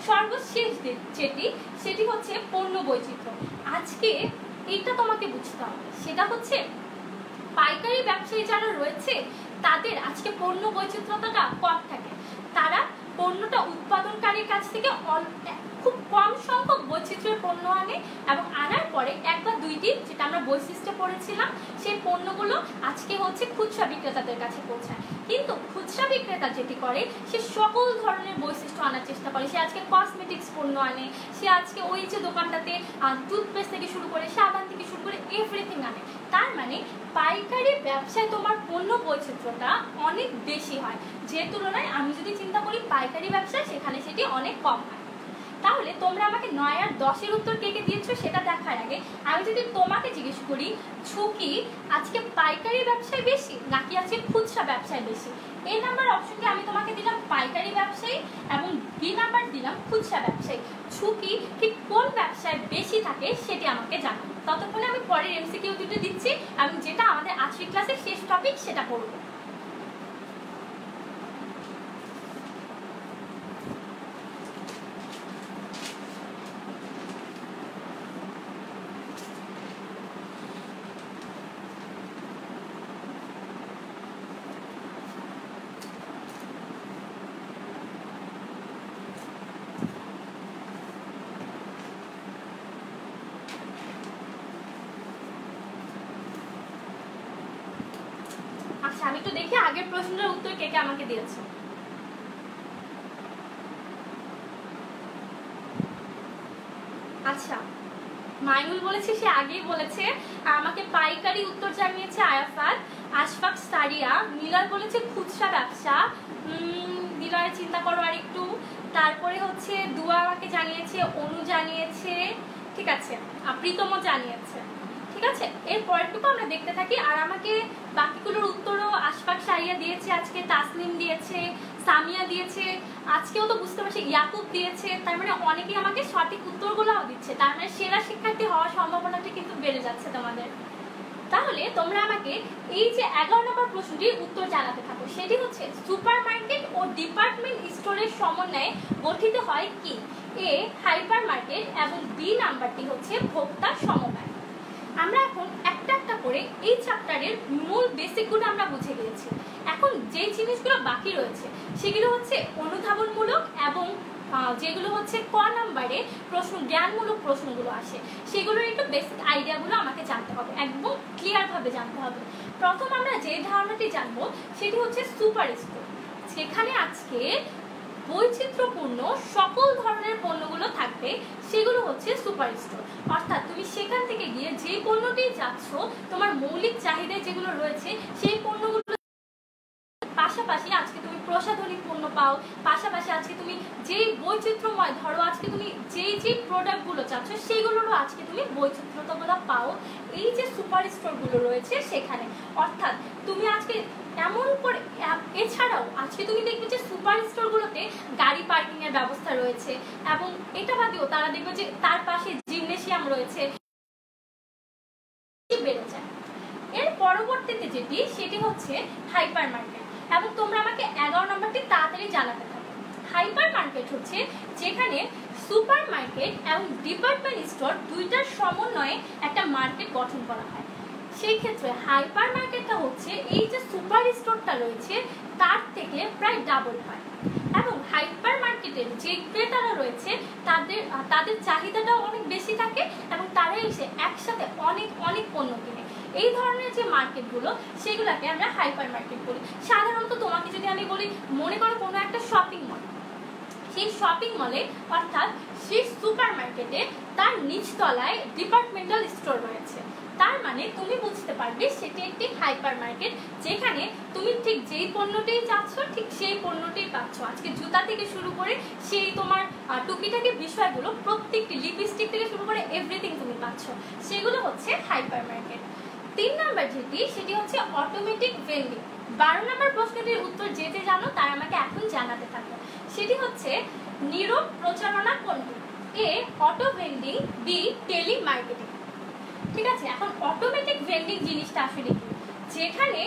সর্বশেষ যেটি সেটি হচ্ছে পণ্য বৈচিত্র্য। আজকে এটা তোমাকে বুঝতে হবে, সেটা হচ্ছে পাইকারি ব্যবসায়ী যারা রয়েছে তাদের আজকে পণ্য বৈচিত্র্যটা কম থাকে, তারা পণ্যটা উৎপাদনকারীর কাছ থেকে খুব কম সংখ্যক বৈচিত্র্যের পণ্য আনে, এবং আনার পরে এক বা দুইটি যেটা আমরা বৈশিষ্ট্য পড়েছিলাম সেই পণ্যগুলো আজকে হচ্ছে খুচরা বিক্রেতাদের কাছে পৌঁছায়। কিন্তু খুচরা বিক্রেতা যেটি করে সে সকল ধরনের বৈশিষ্ট্য আনার চেষ্টা করে, সে আজকে কসমেটিক্স পণ্য আনে, সে আজকে ওই যে দোকানটাতে টুথপেস্ট থেকে শুরু করে সাবান থেকে শুরু করে এভরিথিং আনে। তার মানে পাইকারি ব্যবসায় তোমার পণ্য বৈচিত্র্যটা অনেক বেশি হয়, যে তুলনায় আমি যদি চিন্তা করি পাইকারি ব্যবসায় সেখানে সেটি অনেক কম হয়। তাহলে তোমরা আমাকে 9 আর 10-এর উত্তর কে কে দিয়েছো সেটা দেখার আগে আমি যদি তোমাকে জিজ্ঞেস করি ঝুঁকি আজকে পাইকারি ব্যবসায় বেশি নাকি আজকে খুচরা ব্যবসায় বেশি, এ নাম্বার অপশনকে আমি তোমাকে দিলাম পাইকারি ব্যবসায়ী এবং বি নাম্বার দিলাম খুচরা ব্যবসায়ী। ঝুঁকি ঠিক কোন ব্যবসায় বেশি থাকে সেটি আমাকে জানাও। ততক্ষণে আমি পরের এমসিকিউ দুটো দিচ্ছি এবং যেটা আমাদের আজকের ক্লাসের শেষ টপিক সেটা পড়বো। আচ্ছা, আমি একটু দেখি আগের প্রশ্নের উত্তর কে কে আমাকে দিয়েছে। আচ্ছা, মাইনুল বলেছে, সে আগেই বলেছে। আমাকে পাইকারি উত্তর জানিয়েছে আয়াফাত। আশফাক সারিয়া। মিলার বলেছে খুচরা ব্যবসা। দিলয় চিন্তা করো আর একটু। তারপরে হচ্ছে দুয়া আমাকে জানিয়েছে, অনু জানিয়েছে, ঠিক আছে, প্রীতমও জানিয়েছে। ঠিক আছে, এর পরেরটুকু আমরা দেখতে থাকি। আর আমাকে বাকিগুলোর উত্তরও আশফাক সারিয়া দিয়েছে, আজকে তাসনিম দিয়েছে, সামিয়া দিয়েছে, আজকেও তো বুঝতে পারছি ইয়াকুব দিয়েছে। তার মানে অনেকেই আমাকে সঠিক উত্তরগুলোও দিচ্ছে। তার মানে সেরা শিক্ষার্থী হওয়ার সম্ভাবনাটা কিন্তু বেড়ে যাচ্ছে তোমাদের। তাহলে তোমরা আমাকে এই যে 11 নম্বর প্রশ্নটির উত্তর জানাতে থাকো। সেটি হচ্ছে সুপারমার্কেট ও ডিপার্টমেন্ট স্টোরের সমন্বয়ে গঠিত হয় কি? এ হাইপার মার্কেট এবং বি নাম্বারটি হচ্ছে ভোক্তা সমবায়। আমরা এখন একটা একটা করে এই চ্যাপ্টারের মূল বেসিকগুলো আমরা বুঝে গিয়েছি। এখন যে জিনিসগুলো বাকি রয়েছে সেগুলো হচ্ছে অনুধাবনমূলক এবং যেগুলো হচ্ছে ক নাম্বারে প্রশ্ন জ্ঞানমূলক প্রশ্নগুলো আসে সেগুলোর একটু বেসিক আইডিয়াগুলো আমাকে জানতে হবে, একদম ক্লিয়ারভাবে জানতে হবে। প্রথম আমরা যে ধারণাটি জানবো সেটি হচ্ছে সুপার স্টোর, যেখানে আজকে বৈচিত্র্যপূর্ণ সকল ধরনের পণ্যগুলো থাকবে, সেগুলো হচ্ছে সুপার স্টোর। অর্থাৎ তুমি সেখান থেকে গিয়ে যে পণ্যটি যাচ্ছ, তোমার মৌলিক চাহিদা যেগুলো রয়েছে সেই পণ্যগুলো পাশাপাশি আজকে তুমি প্রসাধনিক পণ্য পাও, পাশাপাশি আজকে তুমি যেই বৈচিত্র্যময়, ধরো আজকে তুমি যেই প্রোডাক্টগুলো চাচ্ছ সেগুলোরও আজকে তুমি বৈচিত্র্যতাগুলো পাও এই যে সুপার স্টোরগুলো রয়েছে সেখানে। অর্থাৎ তুমি আজকে এমন করে, এছাড়াও আজকে তুমি দেখবে যে সুপার স্টোরগুলোতে গাড়ি পার্কিং এর ব্যবস্থা রয়েছে এবং এটা বাদেও তারা দেখবে যে তার পাশে জিমনেশিয়াম রয়েছে, বেড়ে যায়। এর পরবর্তীতে যেটি সেটি হচ্ছে হাইপার মার্কেট, এবং তোমরা আমাকে 11 নম্বরটি তাড়াতাড়ি জানাতে থাকো। হাইপার মার্কেট হচ্ছে যেখানে সুপার মার্কেট এবং ডিপার্টমেন্ট স্টোর দুইটার সমন্বয়ে একটা মার্কেট গঠন করা হয়। সেই ক্ষেত্রে হাইপার মার্কেটটা হচ্ছে এই যে সুপার স্টোরটা রয়েছে তার থেকে প্রায় ডাবল হয়, এবং হাইপার মার্কেটের যে ক্রেতারা রয়েছে তাদের চাহিদাটাও অনেক বেশি থাকে এবং তারা এসে একসাথে অনেক পণ্য কিনে। এই ধরনের যে মার্কেটগুলো সেগুলোকে আমরা হাইপার মার্কেট বলি। সাধারণত তোমাকে যদি আমি বলি, মনে করো কোনো একটা শপিং মল, সেই শপিং মলে অর্থাৎ সেই সুপার মার্কেটে তার নিচতলায় ডিপার্টমেন্টাল স্টোর রয়েছে, তার মানে তুমি বুঝতে পারবে সেটি একটি হাইপার মার্কেট, যেখানে তুমি ঠিক যেই পণ্যটি চাচ্ছ ঠিক সেই পণ্যটি পাচ্ছ। আজকে জুতা থেকে শুরু করে সেই তোমার টুকিটাকি বিষয়গুলো, প্রত্যেকটি লিপস্টিক থেকে শুরু করে এভরিথিং তুমি পাচ্ছ, সেগুলো হচ্ছে হাইপার মার্কেট। 3 নাম্বার যেটি সেটি হচ্ছে অটোমেটিক ভেন্ডিং। 12 নম্বর প্রশ্নটির উত্তর যে জানো তার আমাকে এখন জানাতে থাকো। সেটি হচ্ছে নীরব প্রচারণা কোনটি? A auto vending, B telemarketing. ঠিক আছে, এখন অটোমেটিক ভেন্ডিং জিনিসটা আসলে কি? যেখানে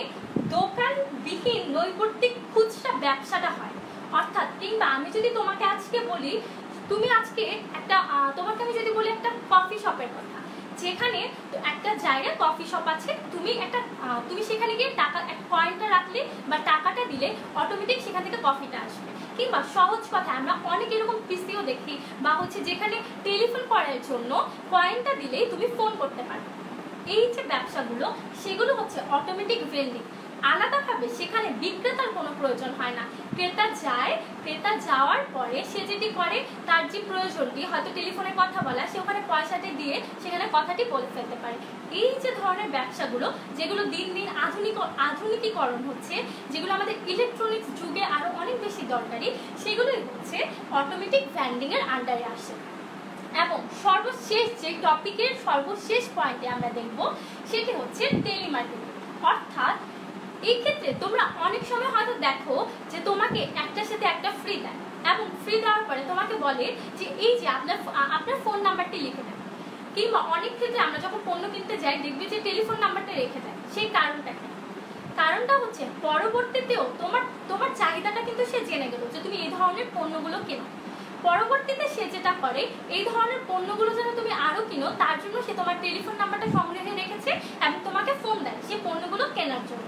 দোকান বিহীন নৈর্ব্যক্তিক খুচরা ব্যবসাটা হয়। অর্থাৎ কিংবা আমি যদি তোমাকে আজকে বলি, তুমি আজকে একটা তোমাকে আমি যদি বলি একটা কফি শপের কথা, যেখানে একটা জায়গায় কফি শপ আছে, তুমি সেখানে গিয়ে টাকা কয়েনটা রাখলে বা টাকাটা দিলে অটোমেটিক সেখান থেকে কফিটা আসবে। কিংবা সহজ কথায় আমরা অনেক এরকম পিসিও দেখি বা হচ্ছে যেখানে টেলিফোন করার জন্য কয়েনটা দিলেই তুমি ফোন করতে পারো। এই যে ব্যবসাগুলো সেগুলো হচ্ছে অটোমেটিক ভেন্ডিং। আলাদাভাবে সেখানে বিক্রেতার কোনো প্রয়োজন হয় না, ক্রেতা যাওয়ার পরে সে যেটি করে তার যে প্রয়োজনটি, হয়তো টেলিফোনে কথা বলা, সে ওখানে পয়সাটি দিয়ে সেখানে কথাটি বলে ফেলতে পারে। এই যে ধরনের ব্যবসাগুলো যেগুলো দিন দিন আধুনিকীকরণ হচ্ছে, যেগুলো আমাদের ইলেকট্রনিক্স যুগে আরো অনেক বেশি দরকারি, সেগুলোই হচ্ছে অটোমেটিক ভেন্ডিং এর আন্ডারে আসে। এবং সর্বশেষ যে টপিকের সর্বশেষ পয়েন্টে আমরা দেখব সেটি হচ্ছে টেলিমার্কেটিং। অর্থাৎ এই ক্ষেত্রে তোমরা অনেক সময় হয়তো দেখো যে তোমাকে একটার সাথে একটা ফ্রি দেয়, এবং ফ্রি দেওয়ার পরে তোমাকে বলে যে এই যে আপনার ফোন নাম্বারটি লিখে দেন। কিংবা অনেক ক্ষেত্রে আমরা যখন পণ্য কিনতে যাই দেখবে যে টেলিফোন নাম্বারটা রেখে দেয়। সেই কারণটা হচ্ছে পরবর্তীতেও তোমার চাহিদাটা কিন্তু সে জেনে গেল যে তুমি এই ধরনের পণ্যগুলো কেনো। পরবর্তীতে সে যেটা করে, এই ধরনের পণ্যগুলো যেন তুমি আরো কিনো তার জন্য সে তোমার টেলিফোন নাম্বারটা সংগ্রহে রেখেছে এবং তোমাকে ফোন দেয় সেই পণ্যগুলো কেনার জন্য।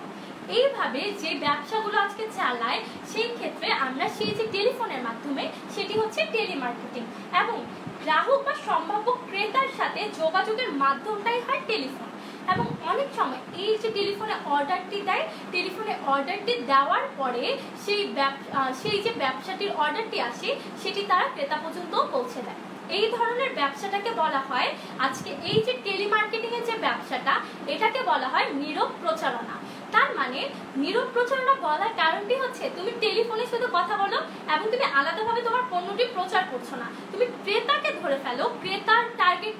এইভাবে যে ব্যবসাগুলো আজকে চালায় সেই ক্ষেত্রে আমরা সেই যে টেলিফোনের মাধ্যমে, সেটি হচ্ছে টেলিমার্কেটিং, এবং গ্রাহক বা সম্ভাব্য ক্রেতার সাথে যোগাযোগের মাধ্যমটাই হয় টেলিফোন। এবং অনেক সময় এই যে টেলিফোনে অর্ডারটি দেয়, টেলিফোনে অর্ডারটি দেওয়ার পরে সেই যে ব্যবসাটির অর্ডারটি আসে সেটি তারা ক্রেতা পর্যন্ত পৌঁছে দেয়। এই ধরনের ব্যবসাটাকে বলা হয়, আজকে এই যে টেলিমার্কেটিং এর যে ব্যবসাটা, এটাকে বলা হয় নীরব প্রচারণা। তার মানে নীরব প্রচারণা বলার কারণটি হচ্ছে তুমি টেলিফোনে শুধু কথা বলো এবং তুমি আলাদাভাবে তোমার পণ্যটি প্রচার করছো না, তুমি ক্রেতাকে ধরে ফেলো,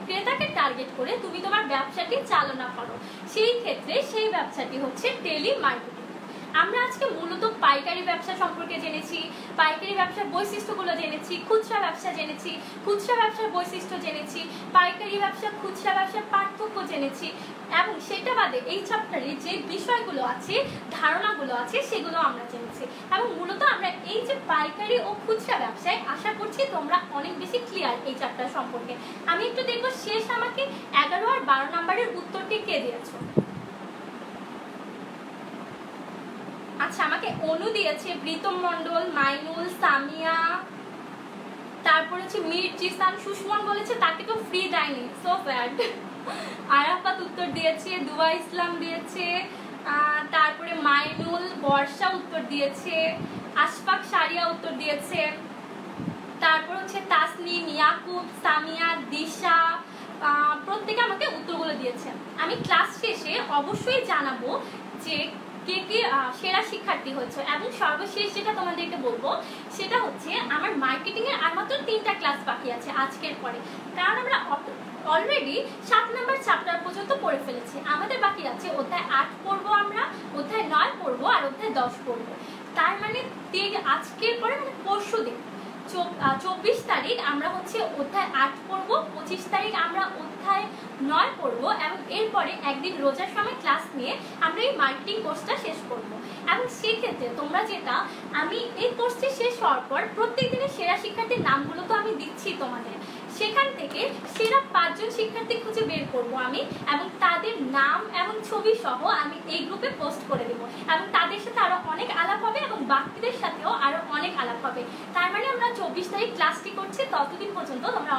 ক্রেতাকে টার্গেট করে তুমি তোমার ব্যবসাটি চালনা করো। সেই ক্ষেত্রে সেই ব্যবসাটি হচ্ছে টেলিমার্কেটিং। আমরা আজকে মূলত পাইকারি ব্যবসা সম্পর্কে জেনেছি, পাইকারি ব্যবসার বৈশিষ্ট্যগুলো জেনেছি, খুচরা ব্যবসা জেনেছি, খুচরা ব্যবসার বৈশিষ্ট্য জেনেছি, পাইকারি ব্যবসা খুচরা ব্যবসার পার্থক্য জেনেছি, এবং সেটা বাদে এই চ্যাপ্টারে যে বিষয়গুলো আছে, ধারণাগুলো আছে, সেগুলো আমরা জেনেছি। এবং মূলত আমরা এই যে পাইকারি ও খুচরা ব্যবসায় আশা করছি তোমরা অনেক বেশি ক্লিয়ার এই চ্যাপ্টার সম্পর্কে। আমি একটু দেখবো শেষ আমাকে 11 আর 12 নম্বরের উত্তরটি কে দিয়েছো। আচ্ছা, আমাকে অনু দিয়েছে, প্রীতম মণ্ডল, মাইনুল, সামিয়া, তারপর হচ্ছে মীর জিসান, সুষমন বলেছে তাকে তো ফ্রি দেয়নি, সো ব্যাড। আরাফাত উত্তর দিয়েছে, দুয়া ইসলাম দিয়েছে, তারপরে মাইনুল, বর্ষা উত্তর দিয়েছে, আশফাক সারিয়া উত্তর দিয়েছে, তারপর হচ্ছে তাসনিম, ইয়াকুব, সামিয়া, দিশা, প্রত্যেকে আমাকে উত্তরগুলো দিয়েছে। আমি ক্লাস শেষে অবশ্যই জানাবো যে কে কে সেরা শিক্ষার্থী হয়েছে। এবং সর্বশেষ যেটা তোমাদেরকে বলবো সেটা হচ্ছে আমার মার্কেটিং এর আর মাত্র 3টা ক্লাস বাকি আছে আজকের পরে, কারণ আমরা অলরেডি 7 নম্বর চ্যাপ্টার পর্যন্ত পড়ে ফেলেছি। আমাদের বাকি আছে অধ্যায় 8 পড়বো, আমরা অধ্যায় 9 পড়বো আর অধ্যায় 10 পড়বো। তার মানে আজকের পরে মানে পরশু দিন 24 তারিখ আমরা হচ্ছে অধ্যায় 8 পড়বো, 25 তারিখ আমরা অধ্যায় 9 পড়বো, এবং এরপরে একদিন রোজার সময় ক্লাস নিয়ে আমরা এই মার্কেটিং কোর্সটা শেষ করবো। এবং সেক্ষেত্রে তোমরা যেটা, আমি এই কোর্সটি শেষ হওয়ার পর প্রত্যেক দিনের সেরা শিক্ষার্থীর নামগুলো তো আমি দিচ্ছি তোমাদের, সেখান থেকে সেরা 5 জন শিক্ষার্থী খুঁজে বের করবো আমি, এবং তাদের নাম এবং ছবি সহ আমি এই গ্রুপে পোস্ট করে দেবো, এবং তাদের সাথে আরো অনেক আলাপ হবে এবং বাকিদের সাথেও আরো অনেক আলাপ হবে। তার মানে আমরা 24 তারিখ ক্লাসটি করছি, ততদিন পর্যন্ত তোমরা